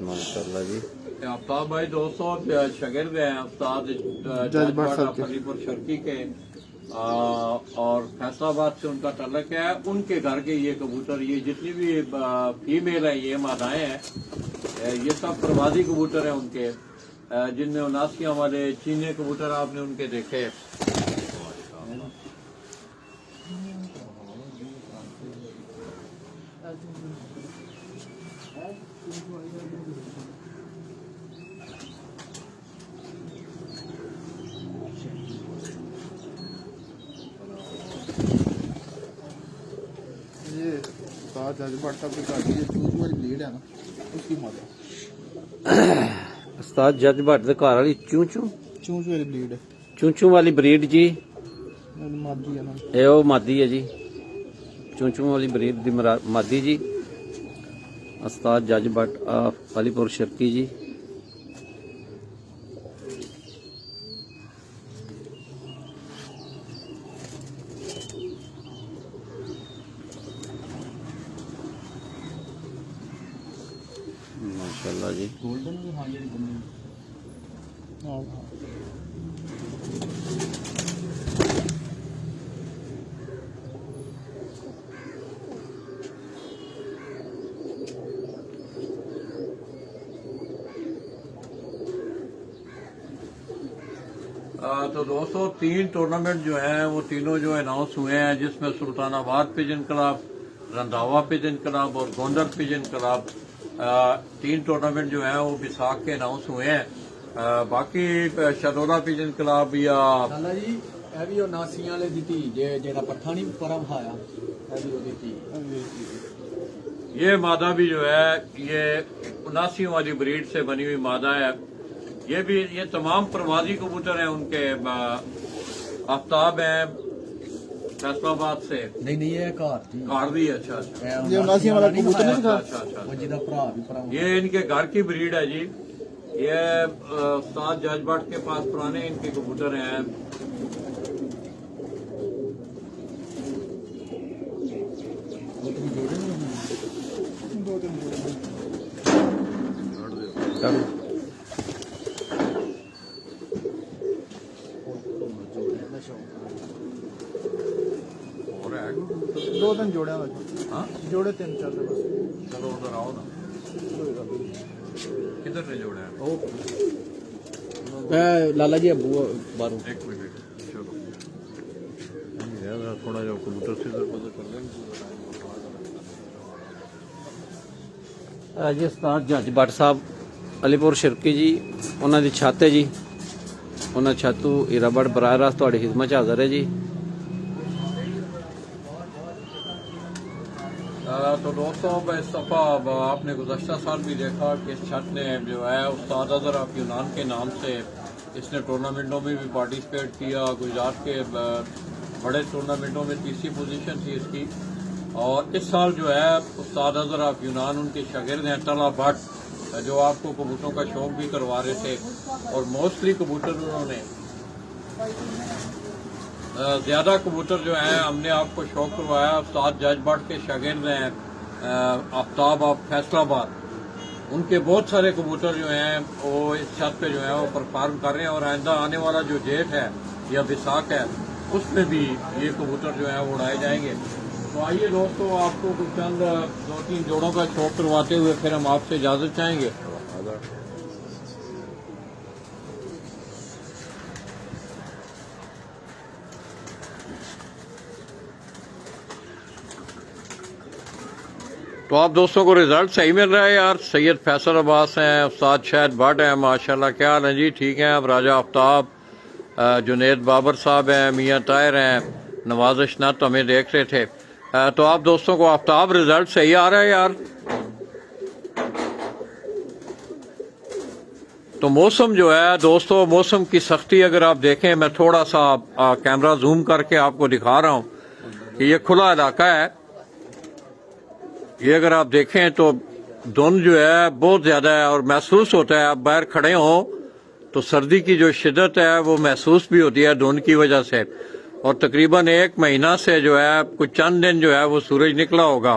माशाल्लाह जी। आफ्ताब भाई दोस्तों शागिर्द हैं उस्ताद जज भट्ट साहब के। अलीपुर शर्की के, और फैसलाबाद से उनका तल्लक है। उनके घर के ये कबूतर, ये जितनी भी फीमेल है, ये मादाएं हैं, ये सब प्रवासी कबूतर हैं उनके, जिनमें 79 वाले चीनी कबूतर आपने उनके देखे। ये उस्ताद जज भट्ट साहब के घर की जो चूज वाली ब्लीड है ना, उसकी मादा उस्ताद जज भट्ट दे घर वाली चूं चूं चूज वाली ब्लीड है, चूं चूं वाली ब्रीड जी। मादी है ना। ਇਹ ਉਹ ਮਾਦੀ ਹੈ ਜੀ, ਚੂੰ ਚੂੰ ਵਾਲੀ ਬਰੀਡ ਦੀ ਮਾਦੀ ਜੀ। ਉਸਤਾਦ ਜੱਜ ਭੱਟ ਅਲੀਪੁਰ ਸ਼ਰਕੀ ਜੀ। गोल्डन भी हाँ जी बनी हाँ तो दोस्तों 3 टूर्नामेंट जो हैं वो तीनों जो अनाउंस हुए हैं, जिसमें Sultanabad pigeon club, Randhawa pigeon club और गोंदर पिजन क्लब 3 टूर्नामेंट जो हैं वो विसाख के अनाउंस हुए हैं। बाकी शदोला पिजन क्लब या ਲਾਲਾ ਜੀ ਇਹ ਵੀ ਉਹ ਨਾਸੀਆਂ ਵਾਲੇ ਦੀ ਧੀ ਜਿਹੜਾ ਪੱਠਾ ਨਹੀਂ ਪਰਮ ਖਾਇਆ ਇਹ ਵੀ ਉਹਦੀ ਧੀ ये मादा भी जो है ये 79 वाली ब्रीड से बनी हुई मादा है। ये तमाम प्रवासी कबूतर हैं उनके। आफ्ताब है फैसलाबाद से ਨਹੀਂ ਨਹੀਂ ਇਹ ਘਰ ਦੀ कार भी है। अच्छा अच्छा ਇਹ ये नासियां वाला कबूतर नहीं दिखा? अच्छा अच्छा ਉਹ ਜਿਹਦਾ ਭਰਾ ਵੀ ਪਰਮ ये इनके घर की ब्रीड है जी। ये उस्ताद जज भट्ट के पास पुराने इनके कबूतर हैं। और है कबूतर? 2-3 जोड़ियां दा हाँ जोड़े 3-4 थे बस। चलो उधर आओ ना। किधर से जोड़े हैं? ਇਹ ਲਾਲਾ ਜੀ ਅੱਬੂ ਬਾਹਰੋਂ एक मिनट चलो यार थोड़ा जो कबूतर से इधर उधर कर लेंगे। ਜੀ ਉਸਤਾਦ ਜੱਜ ਭੱਟ ਸਾਹਿਬ ਅਲੀਪੁਰ ਸ਼ਿਰਕੀ ਜੀ, ਉਹਨਾਂ ਦੀ ਛੱਤ ਹੈ ਜੀ। ਉਹਨਾਂ ਛੱਤ ਤੋਂ ਹੀਰਾ ਭੱਟ ਬਰਾਹ ਰਾਸਤ ਤੁਹਾਡੀ ਖਿਦਮਤ 'ਚ ਹਾਜ਼ਰ ਹੈ ਜੀ। तो दोस्तों इस दफ़ा आपने गुज़श्ता साल भी देखा कि इस छत ने जो है उस्ताद अज़हर ऑफ यूनान के नाम से इसने टूर्नामेंटों में भी पार्टिसिपेट किया। गुजरात के बड़े टूर्नामेंटों में तीसरी पोजीशन थी इसकी। और इस साल जो है उस्ताद अज़हर ऑफ यूनान उनके शागिर्द हैं तला भट्ट, जो आपको कबूतरों का शौक भी करवा रहे थे। और मोस्टली कबूतर उन्होंने ज़्यादा कबूतर जो हैं हमने आपको शौक करवाया। उस्ताद जज भट्ट के शागिर्द हैं आफ्ताब ऑफ फैसलाबाद, उनके बहुत सारे कबूतर जो हैं वो इस छत पे जो है वो परफॉर्म कर रहे हैं। और आइंदा आने वाला जो जेठ है या विसाख है उसमें भी ये कबूतर जो है वो उड़ाए जाएंगे। तो आइए दोस्तों आपको कुछ चंद 2-3 जोड़ों का शौक करवाते हुए फिर हम आपसे इजाज़त चाहेंगे। तो आप दोस्तों को रिजल्ट सही मिल रहा है यार। सैयद फैसल अब्बास हैं, उस्ताद शाहिद भट्ट हैं, माशाल्लाह। क्या हाल है जी? ठीक हैं आप? राजा आफ्ताब, जुनेद बाबर साहब हैं, मियाँ ताहिर हैं, नवाज अशनात तो हमें देख रहे थे। तो आप दोस्तों को आफ्ताब रिजल्ट सही आ रहा है यार। तो मौसम जो है दोस्तों, मौसम की सख्ती अगर आप देखें, मैं थोड़ा सा कैमरा जूम करके आपको दिखा रहा हूँ कि ये खुला इलाका है। ये अगर आप देखें तो धुंध जो है बहुत ज्यादा है और महसूस होता है। आप बाहर खड़े हों तो सर्दी की जो शिद्दत है वो महसूस भी होती है धुंध की वजह से। और तकरीबन 1 महीना से जो है कुछ चंद दिन जो है वो सूरज निकला होगा।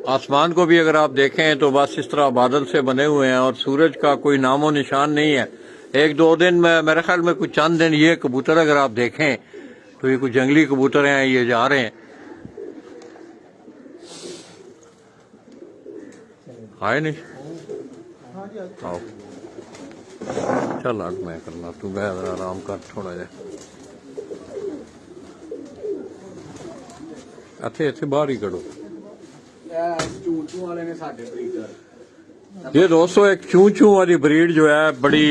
आसमान को भी अगर आप देखें तो बस इस तरह बादल से बने हुए हैं और सूरज का कोई नामो निशान नहीं है। 1-2 दिन में मेरे ख्याल में कुछ चंद दिन ये कबूतर अगर आप देखें तो ये कुछ जंगली कबूतर हैं, ये जा रहे हैं। आए नहीं आओ चल आज मैं करना, तू बह आराम कर थोड़ा जा। इत्थे बाहर ही करो। ਚੂਚੂ ਵਾਲੇ ਨੇ ਸਾਡੇ ਬਰੀਡਰ ये दोस्तों एक चू चू वाली ब्रीड जो है बड़ी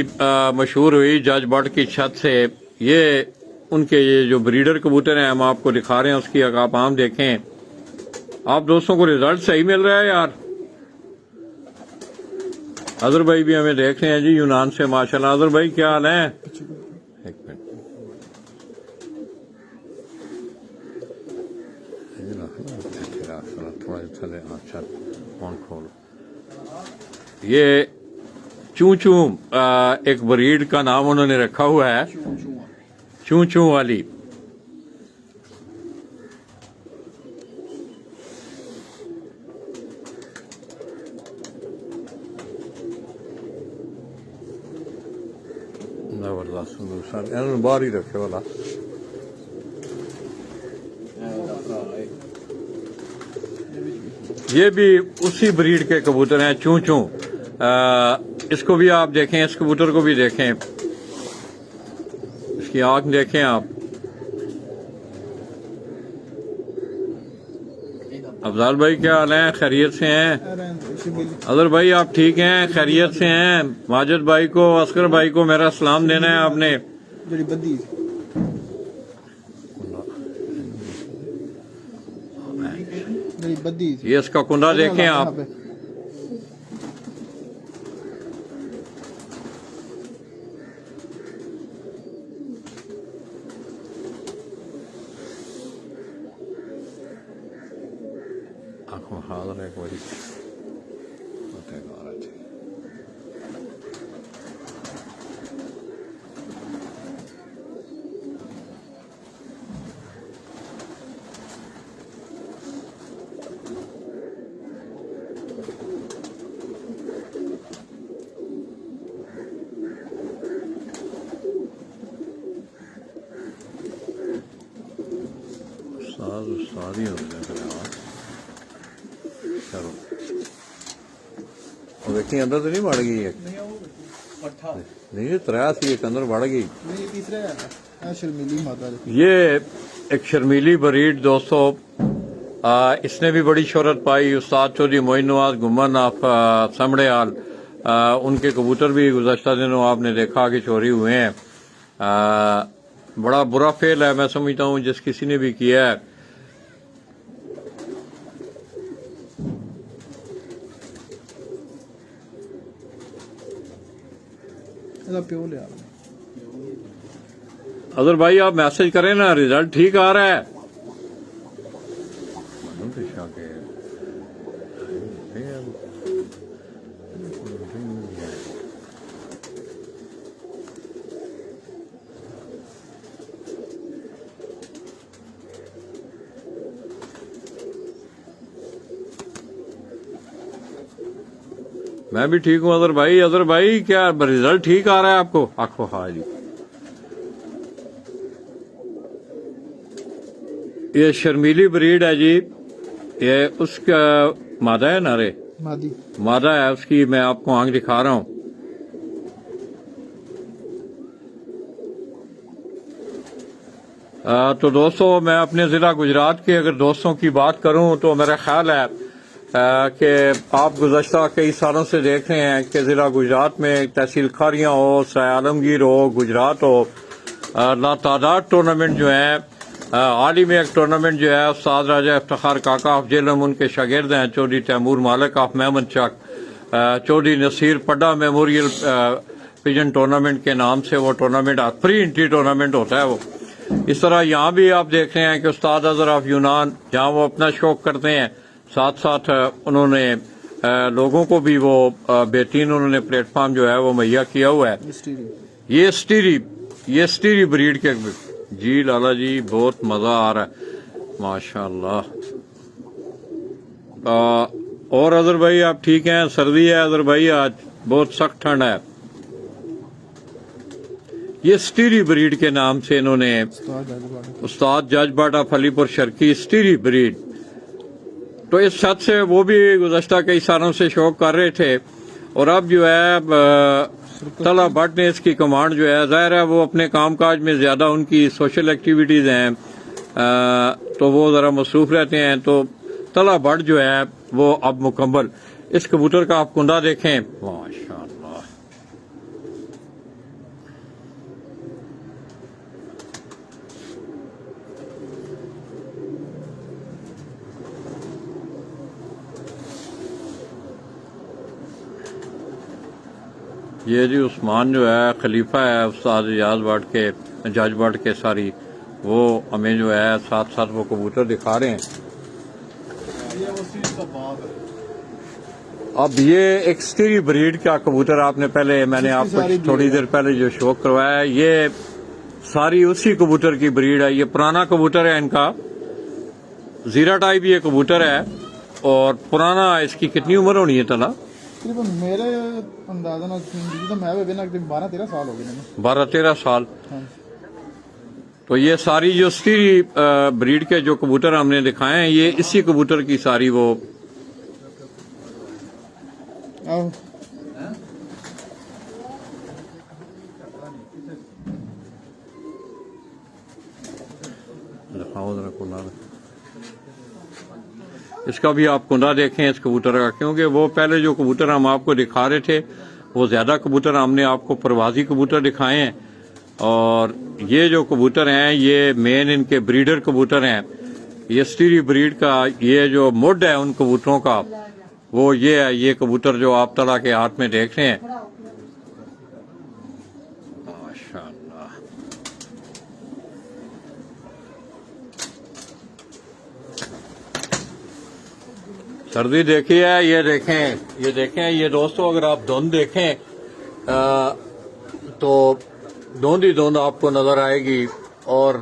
मशहूर हुई जज भट्ट की छत से। ये उनके ये जो ब्रीडर कबूतर हैं हम आपको दिखा रहे हैं, उसकी अगर आप आम देखें। आप दोस्तों को रिजल्ट सही मिल रहा है यार। अजहर भाई भी हमें देख रहे हैं जी यूनान से, माशाल्लाह। अजहर भाई क्या हाल है? एक मिनट थोड़ा थले, अच्छा फोन खोलो। ये चू चू एक ब्रीड का नाम उन्होंने रखा हुआ है, चू चू वाली। जबरदस्त दूसरा इन्होंने बाहर ही रखे वाला ये भी उसी ब्रीड के कबूतर हैं चूं चूं। इसको भी आप देखें, इस कबूतर को भी देखें, इसकी आंख देखें आप। अफजाल भाई क्या हाल है, खैरियत से हैं? अजहर भाई आप ठीक हैं, खैरियत से हैं? माजिद भाई को, असगर भाई को मेरा सलाम देना है आपने। ਜਿਹੜੀ ਬੱਦੀ ਜਿਹੜੀ ਬੱਦੀ ये इसका कुंडा देखें आप। आंखों हाजिर है कोई उस्ताद ही होते हैं फिर यार। चलो और देखिए अंदर तो नहीं बढ़ गई है, पट्ठा नहीं तरह सी एक अंदर बढ़ गई। ਨਹੀਂ ਤੀਸਰਾ ਹੈ ਸ਼ਰਮੀਲੀ ਮਾਤਾ ਦੀ ये एक शर्मीली ब्रीड दोस्तों, इसने भी बड़ी शोहरत पाई। उस्ताद चौधरी मोइन नवाज गुम्मन ऑफ समड़ेहाल, उनके कबूतर भी गुज़श्ता दिनों आपने देखा कि चोरी हुए हैं। बड़ा बुरा फेल है मैं समझता हूँ जिस किसी ने भी किया है। ਇਹਦਾ ਪਿਓ ਲਿਆ अजहर भाई आप मैसेज करें ना, रिजल्ट ठीक आ रहा है। मैं भी ठीक हूँ अजहर भाई। अजहर भाई क्या रिजल्ट ठीक आ रहा है आपको? आखो हाँ जी। ये शर्मीली ब्रीड है जी, ये उसका मादा है ना रे? ਮਾਦੀ मादा है उसकी, मैं आपको आंख दिखा रहा हूँ। तो दोस्तों मैं अपने जिला गुजरात के अगर दोस्तों की बात करूं तो मेरा ख्याल है कि आप गुज़श्ता कई सालों से देख रहे हैं कि जिला गुजरात में तहसील खारियां हो, सराय आलमगीर हो, गुजरात हो, लातादाद टूर्नामेंट जो है, हाल ही में एक टूर्नामेंट जो है उस्ताद राजा इफ्तिखार काका ऑफ जेलम, उनके शागिर्द हैं Chaudhary Taimur Malik of Memon Chak, Chaudhary Nasir Padda memorial pigeon tournament के नाम से वो टूर्नामेंट प्री एंट्री टूर्नामेंट होता है वो। इस तरह यहाँ भी आप देख रहे हैं कि उस्ताद अजहर ऑफ यूनान, जहाँ वो अपना शौक करते हैं, साथ साथ उन्होंने लोगों को भी वो बेहतरीन उन्होंने प्लेटफॉर्म जो है वो मुहैया किया हुआ है। ये स्टीरी ब्रीड के जी लाला जी बहुत मजा आ रहा है माशाल्लाह। और अजहर भाई आप ठीक हैं? सर्दी है अजहर भाई, आज बहुत सख्त ठंड है। ये स्टीरी ब्रीड के नाम से इन्होंने उस्ताद जज बाटा फलीपुर शर्की स्टीरी ब्रीड, तो इस छत से वो भी गुज़श्ता कई सालों से शौक कर रहे थे और अब जो है तला भट्ट ने इसकी कमांड जो है, जाहिर है वो अपने कामकाज में ज्यादा उनकी सोशल एक्टिविटीज हैं तो वो जरा मसरूफ रहते हैं, तो तला भट्ट जो है वो अब मुकम्मल। इस कबूतर का आप कुंडा देखें माशाल्लाह, ये जी उस्मान जो है खलीफा है उस्ताद इजाज भट्ट के, जज भट्ट के, सारी वो हमें जो है साथ साथ वो कबूतर दिखा रहे हैं। अब ये एक स्टीरी ब्रीड का कबूतर आपने पहले, मैंने आपको थोड़ी देर पहले जो शौक करवाया है, ये सारी उसी कबूतर की ब्रीड है। ये पुराना कबूतर है इनका, जीरा टाइप ये कबूतर है और पुराना, इसकी कितनी उम्र होनी है तला? तकरीबन मेरे अंदाजा ਨਾਲ तो मैं भी ना 12-13 साल हो गए मैंने। 12-13 साल। हाँ। तो ये सारी जो स्टीरी ब्रीड के जो कबूतर हमने दिखाए हैं ये इसी कबूतर की सारी वो आओ दिखाओ जरा कुंडा। इसका भी आप कुंडा देखें इस कबूतर का, क्योंकि वो पहले जो कबूतर हम आपको दिखा रहे थे वो ज्यादा कबूतर हमने आपको प्रवासी कबूतर दिखाए हैं, और ये जो कबूतर हैं ये मेन इनके ब्रीडर कबूतर हैं। ये स्टीरी ब्रीड का ये जो मुड है उन कबूतरों का वो ये है, ये कबूतर जो आप तला के हाथ में देख रहे हैं। माशाअल्लाह। सर्दी देखी है, ये देखें ये दोस्तों, अगर आप धुंध देखें तो धुंध ही धुंध आपको नजर आएगी, और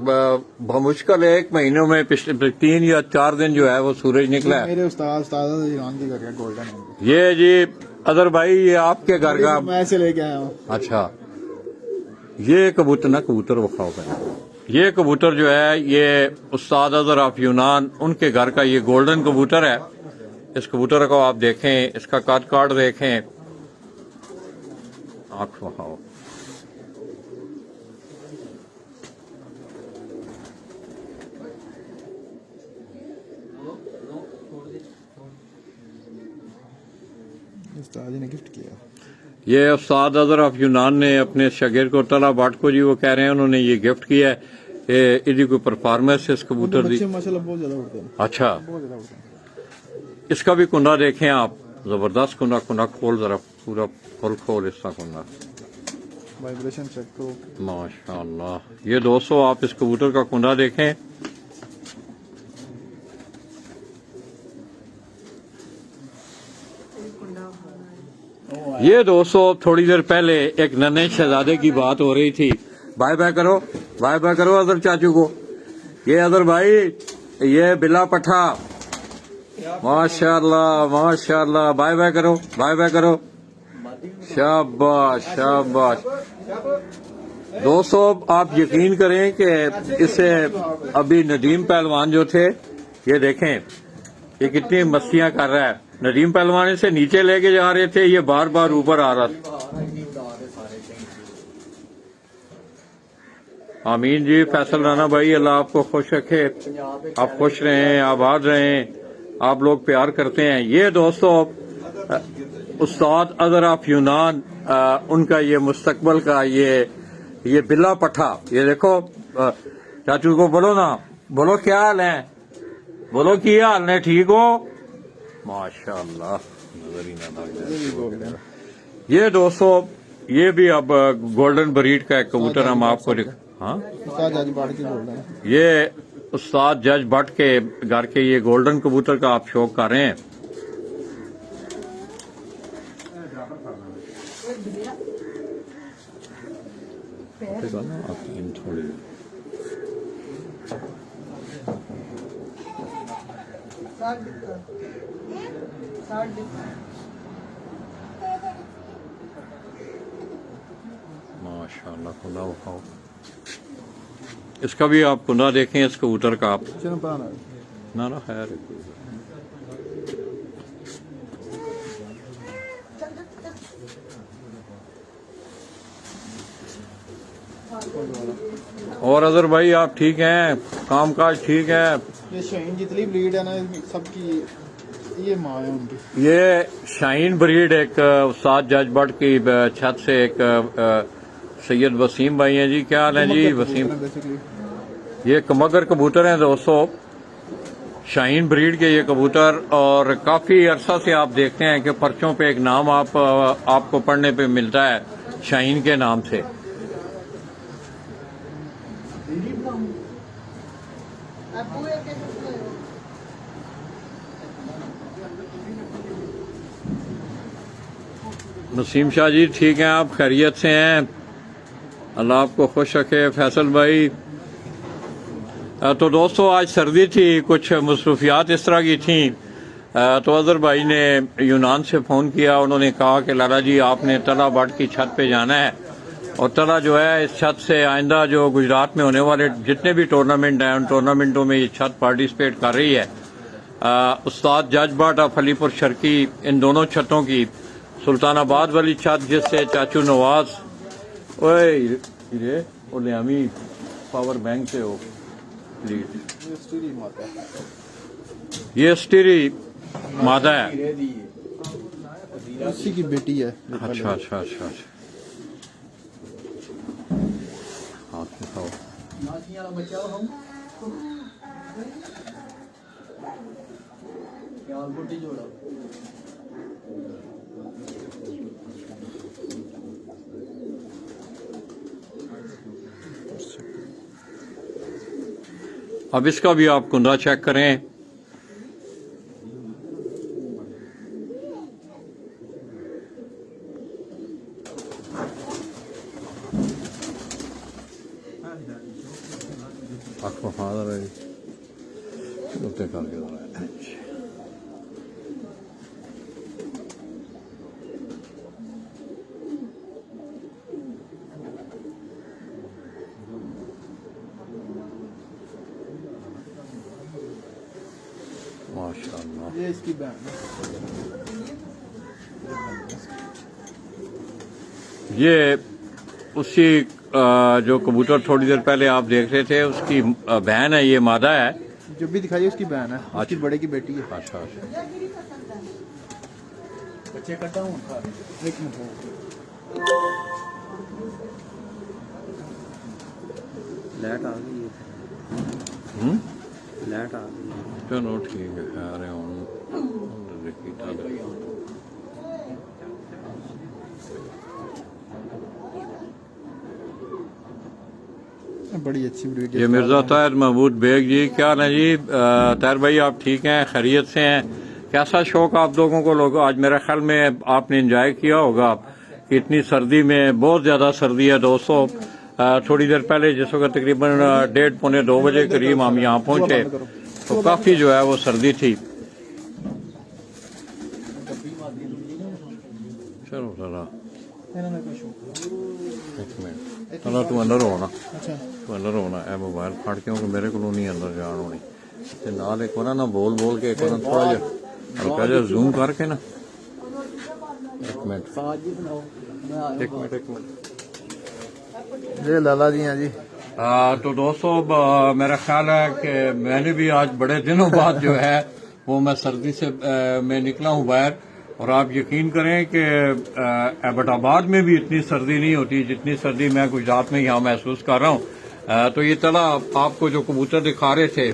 बमुश्किल 1 महीनों में पिछले 3 या 4 दिन जो है वो सूरज निकला है। मेरे उस्ताद ईरान की कर गोल्डन ये जी अदर भाई ये आपके घर का मैं से लेके आया हूँ। अच्छा, ये कबूतर ना कबूतर वखाओ का, ये कबूतर जो है ये उस्ताद अजहर ऑफ यूनान उनके घर का ये गोल्डन कबूतर है। इस कबूतर को आप देखें, इसका काट देखें, आंख वखाओ। उस्ताद जी ने गिफ्ट किया। ये उस्ताद अजहर ऑफ यूनान ने अपने शागिर्द को तला बाट को जी वो कह रहे हैं उन्होंने ये गिफ्ट किया है। इसकी कोई परफॉर्मेंस इस कबूतर दी। माशाल्लाह बहुत ज्यादा उड़ते हैं। अच्छा, बहुत ज्यादा उड़ते हैं। इसका भी कुंडा देखें आप, जबरदस्त कुंडा खोल जरा, पूरा फुल खोल इसका कुंडा। वाइब्रेशन चेक करो। माशाअल्लाह। ये दोस्तों आप इस कबूतर का कुंडा देखें, ये दोस्तों थोड़ी देर पहले एक नन्हे शहजादे की बात हो रही थी। बाय बाय करो अदर चाचू को। ये अदर भाई ये बिला पठा, माशाअल्लाह माशाअल्लाह। बाय बाय करो। शाबाश शाबाश। दोस्तों आप यकीन करें कि इससे अभी नदीम पहलवान जो थे, ये देखें ये कितनी मस्तियां कर रहा है। नदीम पहलवान इसे नीचे लेके जा रहे थे, ये बार बार ऊपर आ रहा था। आमीन जी। फैसल राना भाई अल्लाह आपको खुश रखे, आप खुश रहें, आबाद रहें, आप लोग प्यार करते हैं। ये दोस्तों उस्ताद अजहर ऑफ यूनान उनका ये मुस्तकबल का ये बिल्ला पठा। ये देखो चाचू को बोलो ना, बोलो क्या हाल है, बोलो की हाल है, ठीक हो? माशाअल्लाह। नजर ही ना लग जाए। ये दोस्तों ये भी अब गोल्डन ब्रीड का एक कबूतर हम आपको हाँ उस्ताद जज बाट की बोल रहे हैं। ये उस्ताद जज भट्ट के घर के ये गोल्डन कबूतर का आप शौक कर रहे हैं। थोड़ी माशाअल्लाह। खुदा उठाओ, इसका भी आप कुंडा देखें इस कबूतर का आप। चलो पता ना खैर और अजहर भाई आप ठीक हैं, कामकाज ठीक है? ये शाहीन जितनी ब्रीड है ना सबकी ये माँ है उनकी। ये शाहीन ब्रीड एक उस्ताद जज भट्ट की छत से एक सैयद वसीम भाई हैं जी। क्या हाल है जी वसीम? ये कमगर कबूतर हैं दोस्तों, शाहीन ब्रीड के ये कबूतर, और काफी अरसा से आप देखते हैं कि पर्चों पे एक नाम आपको पढ़ने पे मिलता है शाहीन के नाम से। नसीम शाह जी ठीक हैं, आप खैरियत से हैं? अल्लाह आपको खुश रखे। फैसल भाई तो दोस्तों आज सर्दी थी, कुछ मसरूफियात इस तरह की थी तो अजहर भाई ने यूनान से फ़ोन किया, उन्होंने कहा कि लाला जी आपने तला बट की छत पे जाना है, और तला जो है इस छत से आइंदा जो गुजरात में होने वाले जितने भी टूर्नामेंट हैं उन टूर्नामेंटों में ये छत पार्टिसिपेट कर रही है। उस्ताद जज बट ऑफ अलीपुर शर्की इन दोनों छतों की, सुल्तानाबाद वाली छत जिससे चाचू नवाज ओले पावर बैंक से हो ये स्टीरी मादा है। हीरे दी है। उसी की बेटी है। अच्छा अच्छा अच्छा अच्छा, हाथ में खाओ। नासियां वाला बच्चा हो हम क्या गुड्डी जोड़ा। अब इसका भी आप कुंदा चेक करें। आपको फादर है उत्ते करके माशाअल्लाह। ये इसकी बहन है। ये उसी जो कबूतर थोड़ी देर पहले आप देख रहे थे उसकी बहन है, ये मादा है। जो भी दिखाई उसकी बहन है, उसकी बड़े की बेटी है। अच्छा अच्छा, बच्चे कटा हूँ एक मिनट लाइट आ गई है, लाइट आ गई है। चलो ठीक है, खैर है देखी बड़ी अच्छी ब्रीड है। ये मिर्जा ताहिर महमूद बेग जी, क्या ना जी ताहिर भाई आप ठीक हैं, खैरियत से हैं? कैसा शौक आप लोगों को? लोगों आज मेरे ख्याल में आपने एंजॉय किया होगा कि इतनी सर्दी में, बहुत ज्यादा सर्दी है दोस्तों। थोड़ी देर पहले जिस वक्त तकरीबन 1:30-2 बजे करीब हम यहाँ पहुंचे तो काफी जो है वो सर्दी थी। चलो जरा एक मिनट, चलो तू अंदर हो ना, तू अंदर हो ना, ए मोबाइल फाड़ क्योंकि मेरे को नहीं अंदर जान होनी ते नाल एक ना बोल बोल के एक थोड़ा जिहा हल्का जिहा जूम करके ना, एक मिनट साज जी बनाओ। एक मिनट ये लाला जी हैं जी। तो दोस्तों मेरा ख्याल है कि मैंने भी आज बड़े दिनों बाद जो है वो मैं सर्दी से मैं निकला हूँ बाहर, और आप यकीन करें कि एबटाबाद में भी इतनी सर्दी नहीं होती जितनी सर्दी मैं गुजरात में यहाँ महसूस कर रहा हूँ। तो ये तला आपको जो कबूतर दिखा रहे थे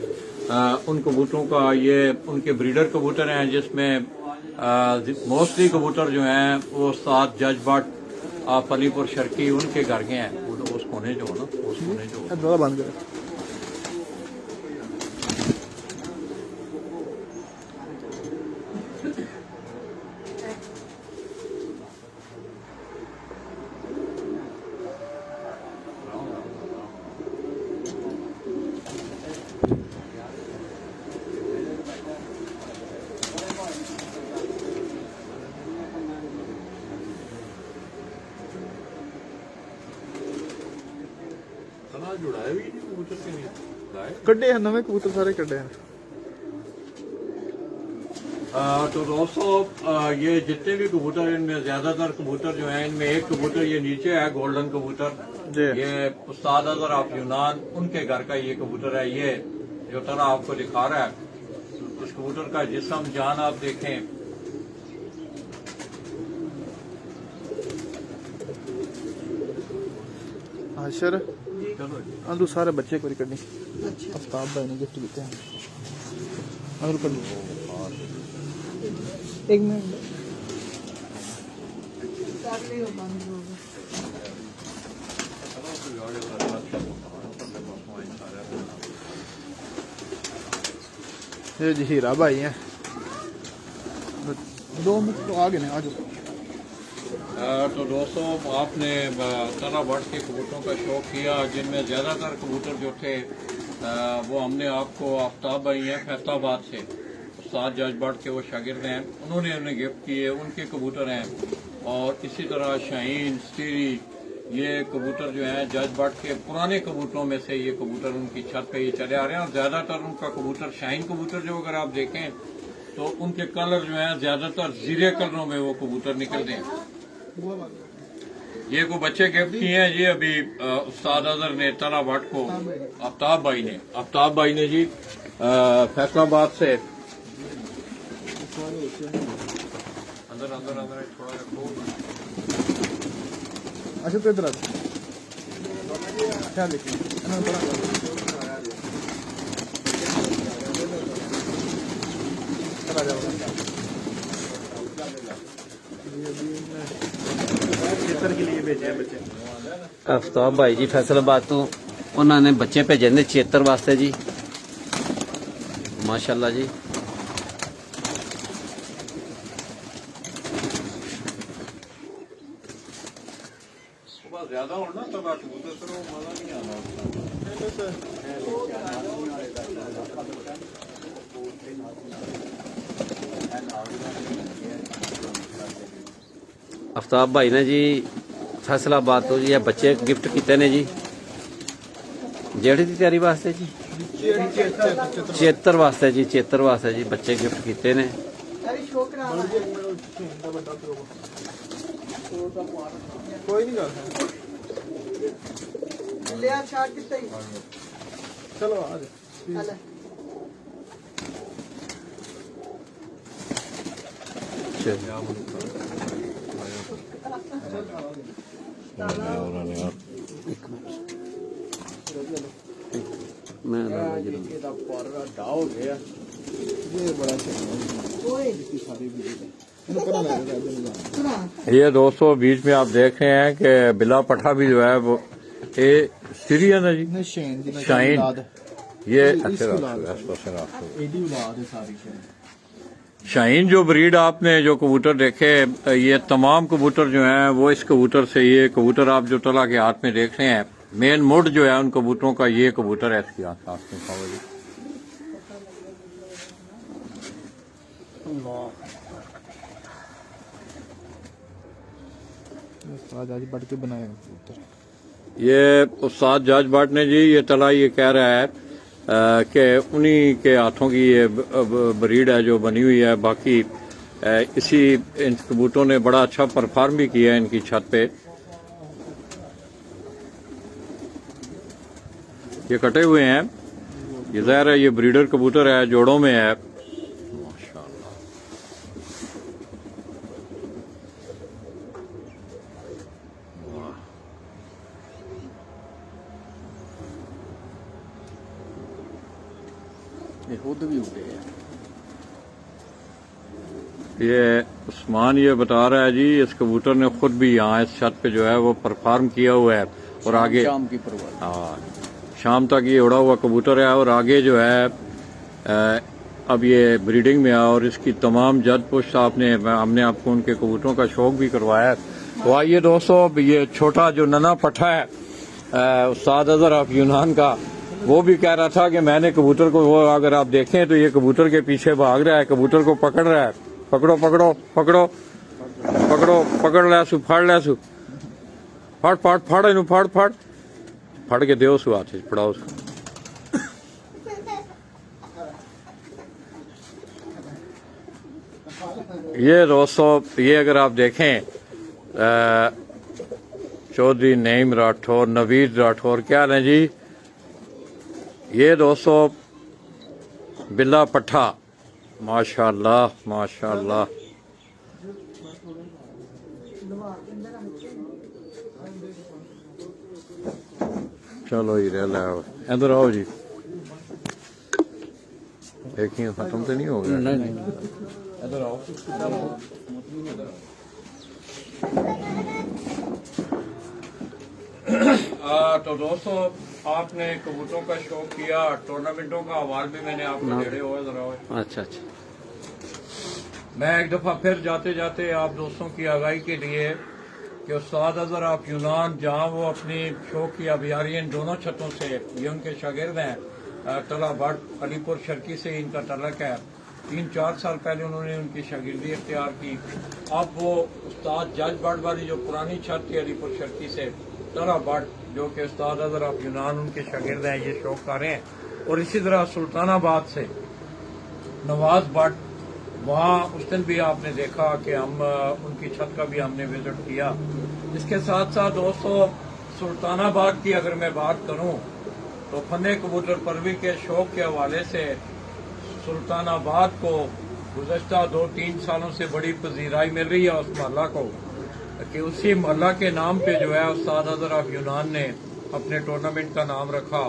उन कबूतरों का, ये उनके ब्रीडर कबूतर हैं जिसमें मोस्टली कबूतर जो हैं वो उस्ताद जज बट आप अलीपुर शर्की उनके घर के हैं। वो तो उस कोने जो हो ना, उस कोने जो थोड़ा बंद करो। जुड़ाए भी नहीं कबूतर के नहीं कड्डे हैं नवे कबूतर, सारे कड्डे हैं। तो दोस्तों ये जितने भी कबूतर हैं इनमें ज्यादातर कबूतर जो हैं इनमें एक कबूतर ये नीचे है गोल्डन कबूतर, ये उस्ताद अजहर ऑफ यूनान उनके घर का ये कबूतर है। ये जो तरह आपको दिखा रहा है इस कबूतर का जिस्म जान आप देखें, आशर अंदू सारे बच्चे को करनी। आफ्ताब भाई ने गिफ्ट देते हैं। अंदर कर एक मिनट ये जी हीरा भाई हैं। 2 मिनट तो आगे नहीं, आ जाओ। तो दोस्तों आपने तरह बढ़ के कबूतरों का शौक किया, जिनमें ज्यादातर कबूतर जो थे वो हमने आपको आफ्ताब भाई हैं फैसलाबाद से, उस्ताद जज भट्ट के वो शागिर्द हैं, उन्होंने उन्हें गिफ्ट किए, उनके कबूतर हैं। और इसी तरह शाहीन, स्टीरी, ये कबूतर जो हैं जज भट्ट के पुराने कबूतरों में से ये कबूतर उनकी छत पे ये चले आ रहे हैं। और ज्यादातर उनका कबूतर शाहीन कबूतर जो अगर आप देखें तो उनके कलर जो हैं ज्यादातर जीरे कलरों में वो कबूतर निकलते हैं। ये को बच्चे गिफ्ट किए हैं जी अभी उस्ताद अजहर ने तला भट्ट को, आफ्ताब भाई ने जी फैसलाबाद से। अंदर अंदर अंदर थोड़ा रखो। अच्छा तो इधर क्या देखिए के लिए भेजे हैं बच्चे। आफ्ताब भाई जी फैसलाबाद तो उन्होंने बच्चे भेजे ने चेतर वास्ते जी, माशाल्लाह जी। ज्यादा होना तब कबूतर फिर वो मजा नहीं आना। आफ्ताब भाई ने जी फैसलाबाद तो जी बच्चे गिफ्ट किए ने जी जेड़ी की तैयारी वास्ते जी, चेतर वास्ते जी, चेतर वास्ते जी बच्चे गिफ्ट किए ने। कोई नहीं चलो आज मैं हो गया ये बड़ा सारी ये दोस्तों बीच में आप देख रहे हैं कि बिला पठा भी जो है वो ये सीरियन है जी, शाहीन। ये शाहीन जो ब्रीड आपने जो कबूतर देखे, ये तमाम कबूतर जो हैं वो इस कबूतर से, ये कबूतर आप जो तला के हाथ में देख रहे हैं, मेन मुड जो है उन कबूतरों का ये कबूतर है। इसकी जज भट्ट के बनाए कबूतर। ये उस्ताद जज भट्ट ने जी ये तला ये कह रहा है कि उन्हीं के हाथों की ये ब्रीड है जो बनी हुई है। बाकी इसी इन कबूतरों ने बड़ा अच्छा परफॉर्म भी किया है इनकी छत पे। ये कटे हुए हैं, ये ज़ाहिर है ये ब्रीडर कबूतर है, जोड़ों में है। माशाल्लाह ये खुद भी उगे हैं। ये उस्मान ये बता रहा है जी इस कबूतर ने खुद भी यहाँ इस छत पे जो है वो परफॉर्म किया हुआ है। और आगे शाम की परवाह, हाँ शाम तक ये उड़ा हुआ कबूतर है। और आगे जो है अब ये ब्रीडिंग में है और इसकी तमाम जद पुश्त हमने आपको उनके कबूतरों का शौक भी करवाया है। तो आइए दोस्तों, ये छोटा जो नना पट्ठा है उस्ताद अजहर ऑफ यूनान का, वो भी कह रहा था कि मैंने कबूतर को, वो अगर आप देखें तो ये कबूतर के पीछे भाग रहा है, कबूतर को पकड़ रहा है। पकड़ो पकड़ो पकड़ो पकड़ो, पकड़ लैसू, फाड़ लैसू, फाड़ फाड़ फाड़ इनू, फाड़ फाड़ फाड़ के दो उसको हाथ पड़ाओ उसको। ये दोस्तों ये अगर आप देखें चौधरी नईम राठौर, नवीद राठौर, क्या हाल है जी। ये दोस्तों बिल्ला पट्ठा, माशाल्लाह माशाल्लाह। चलो ही रह ला, इधर आओ जी। देखिए खत्म तो नहीं हो गया। इधर आओ। तो दोस्तों आपने कबूतरों का शौक किया, टूर्नामेंटों का अवार्ड भी मैंने आपको दे रहे हो। जरा अच्छा अच्छा, मैं एक दफा फिर जाते जाते आप दोस्तों की आगाही के लिए कि उस्ताद अजहर ऑफ यूनान, जहाँ वो अपनी शौक की अभियारी इन दोनों छतों से, ये उनके शागिर्द हैं, तला भट्ट अलीपुर शर्की से इनका तलक है। 3-4 साल पहले उन्होंने उनकी शागिर्दी इख्तियार की। अब वो उस्ताद जज भट्ट वाली जो पुरानी छत थी अलीपुर शर्की से, तरा भट्ट जो कि उस्ताद अजहर ऑफ यूनान उनके शागिर्द हैं, ये शौक कर रहे हैं। और इसी तरह सुल्तानाबाद से नवाज भट्ट, वहाँ उस दिन भी आपने देखा कि हम उनकी छत का भी हमने विजिट किया। इसके साथ साथ दोस्तों सुल्तानाबाद की अगर मैं बात करूं तो फने कबूतर परवी के शौक के हवाले से सुल्तानाबाद को गुज़श्ता 2-3 सालों से बड़ी पजीराई मिल रही है उस मोहल्ला को, कि उसी मोहल्ला के नाम पे जो है उस्ताद अजहर ऑफ यूनान ने अपने टूर्नामेंट का नाम रखा।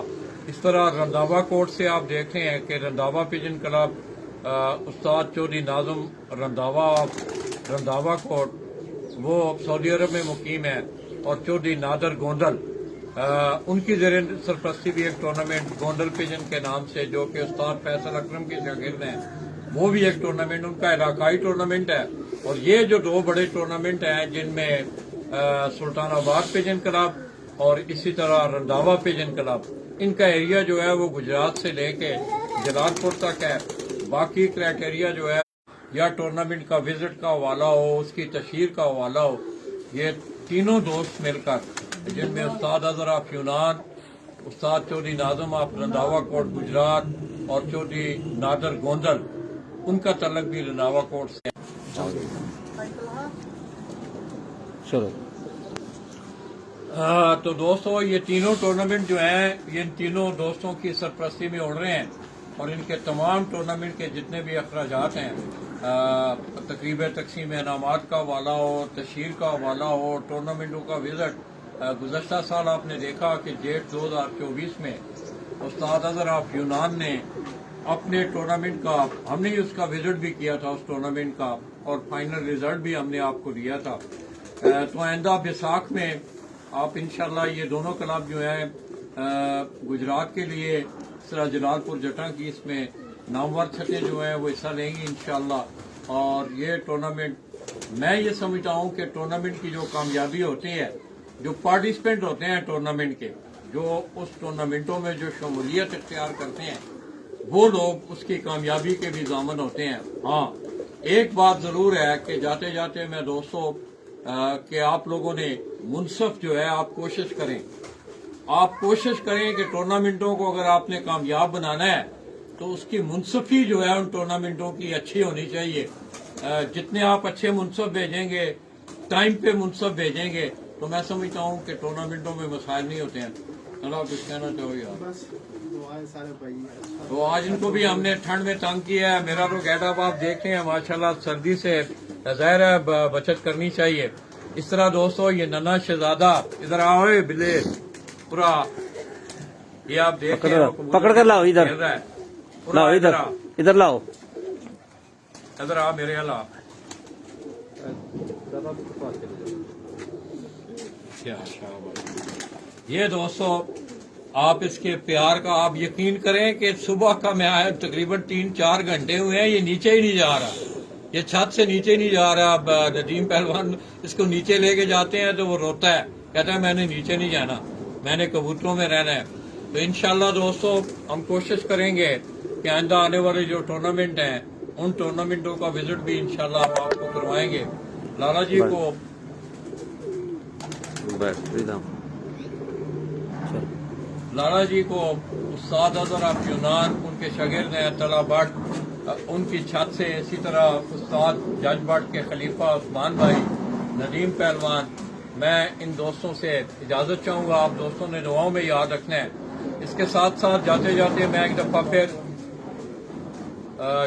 इस तरह रंधावा कोर्ट से आप देख रहे हैं कि रंधावा पिजन क्लब उस्ताद चौधरी नाजम रंधावा कोर्ट वो सऊदी अरब में मुकीम है, और चौधरी नादर गोंदल उनकी ज़ेरे सरपरस्ती भी एक टूर्नामेंट गोंदल पिजन के नाम से, जो कि उस्ताद फैसल अकरम के शागिर्द हैं, वो भी एक टूर्नामेंट उनका इलाकाई टूर्नामेंट है। और ये जो 2 बड़े टूर्नामेंट हैं जिनमें सुल्तानाबाद पिजन क्लब और इसी तरह रंधावा पिजन क्लब, इनका एरिया जो है वो गुजरात से लेके जलालपुर तक है। बाकी क्राइटेरिया जो है या टूर्नामेंट का विजिट का हवाला हो, उसकी तशहीर का हवाला हो, ये तीनों दोस्त मिलकर, जिनमें उस्ताद अजहर ऑफ यूनान, उस्ताद चौधरी नाजम ऑफ रंधावा कोर्ट गुजरात और चौधरी नादर गोंदल, उनका तल्लक भी रंधावा कोर्ट से है। चलो तो दोस्तों ये तीनों टूर्नामेंट जो हैं ये इन तीनों दोस्तों की सरपरस्ती में उड़ रहे हैं, और इनके तमाम टूर्नामेंट के जितने भी अखराजात हैं, तकरीब तकसीम इनामात का हवाला हो, तशहीर का हवाला हो, टूर्नामेंटों का विजिट, गुज़श्ता साल आपने देखा कि जेठ 2024 में उस्ताद अजहर ऑफ यूनान ने अपने टूर्नामेंट का, हमने ही उसका विजिट भी किया था उस टूर्नामेंट का, और फाइनल रिजल्ट भी हमने आपको दिया था। तो आइंदा बैसाख में आप इंशाल्लाह ये दोनों क्लब जो हैं गुजरात के लिए सरा जलालपुर जटा की इसमें नामवर छतें जो हैं वो हिस्सा लेंगी इंशाल्लाह। और ये टूर्नामेंट मैं ये समझता हूँ कि टूर्नामेंट की जो कामयाबी होती है, जो पार्टिसिपेंट होते हैं टूर्नामेंट के, जो उस टूर्नामेंटों में जो शमूलियत इख्तियार करते हैं, वो लोग उसकी कामयाबी के भी ज़ामन होते हैं। हाँ, एक बात ज़रूर है कि जाते जाते मैं दोस्तों कि आप लोगों ने मुनसफ जो है आप कोशिश करें कि टूर्नामेंटों को अगर आपने कामयाब बनाना है तो उसकी मुनसफी जो है उन टूर्नामेंटों की अच्छी होनी चाहिए। जितने आप अच्छे मुनसफ भेजेंगे, टाइम पे मुनसफ भेजेंगे, तो मैं समझता हूँ कि टूर्नामेंटों में मसाइल नहीं होते हैं। चलो आप कुछ कहना चाहो यार? तो आज इनको भी हमने ठंड में तंग किया है। मेरा तो गेटअप आप देख रहे हैं माशाल्लाह, सर्दी से ज़ाहिर है बचत करनी चाहिए। इस तरह दोस्तों ये नन्हा शहजादा, इधर आओ बिले पूरा, ये आप देख रहे हैं, पकड़ कर लाओ इधर, लाओ इधर, इधर लाओ, इधर आओ मेरे अलावा। ये दोस्तों आप इसके प्यार का आप यकीन करें कि सुबह का मैं आया तकरीबन 3-4 घंटे हुए हैं, ये नीचे ही नहीं जा रहा, ये छत से नीचे नहीं जा रहा। अब नदीम पहलवान इसको नीचे लेके जाते हैं तो वो रोता है, कहता है मैंने नीचे नहीं जाना, मैंने कबूतरों में रहना है। तो इंशाल्लाह दोस्तों हम कोशिश करेंगे कि आइंदा आने वाले जो टूर्नामेंट हैं उन टूर्नामेंटों का विजिट भी इंशाल्लाह हम आपको करवाएंगे। लाला जी को लाला जी को उस्ताद अजहर ऑफ यूनान, उनके शागिर्द हैं तला भट्ट, उनकी छत से इसी तरह उस्ताद जज भट्ट के खलीफा उस्मान भाई, नदीम पहलवान, मैं इन दोस्तों से इजाजत चाहूंगा। आप दोस्तों ने दुआओं में याद रखना है। इसके साथ साथ जाते जाते मैं एक दफा फिर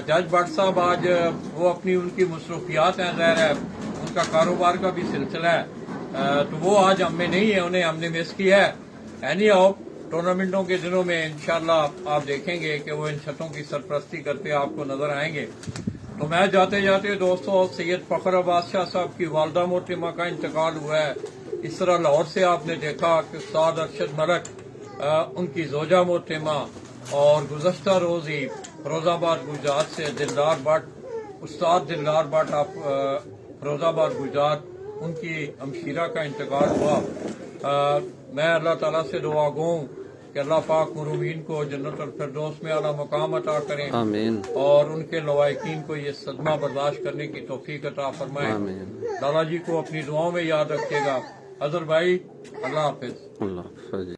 जज भट्ट साहब आज वो अपनी उनकी मसरूफियात हैं, ज़ाहिर है उनका कारोबार का भी सिलसिला है, तो वो आज हमें नहीं है, उन्हें हमने मिस किया है। एनी हाउ टूर्नामेंटों के दिनों में इंशाल्लाह आप देखेंगे कि वो इन छतों की सरपरस्ती करते आपको नजर आएंगे। तो मैं जाते जाते दोस्तों सैयद फखर अब्बास शाह साहब की वालदा मोहतरमा का इंतकाल हुआ है। इस तरह लाहौर से आपने देखा कि उस्ताद अरशद मलक, उनकी जोजा मोहतरमा, और गुज़श्ता रोज ही फिरोजाबाद गुजरात से दिलदार भट्ट, उस्ताद दिलदार भट्ट आप फिरोजाबाद गुजरात, उनकी हमशीरा का इंतकाल हुआ। मैं अल्लाह ताला से दुआ गो कि कि अल्लाह पाक मुरूमीन को जन्नतुल फिरदौस में आला मकाम अता करें आमीन और उनके लवाकिन को ये सदमा बर्दाश्त करने की तौफीक अता फरमाए। आमीन। लाला जी को अपनी दुआओं में याद रखिएगा। अजहर भाई, अल्लाह हाफिज। अल्लाह हाफ़िज़।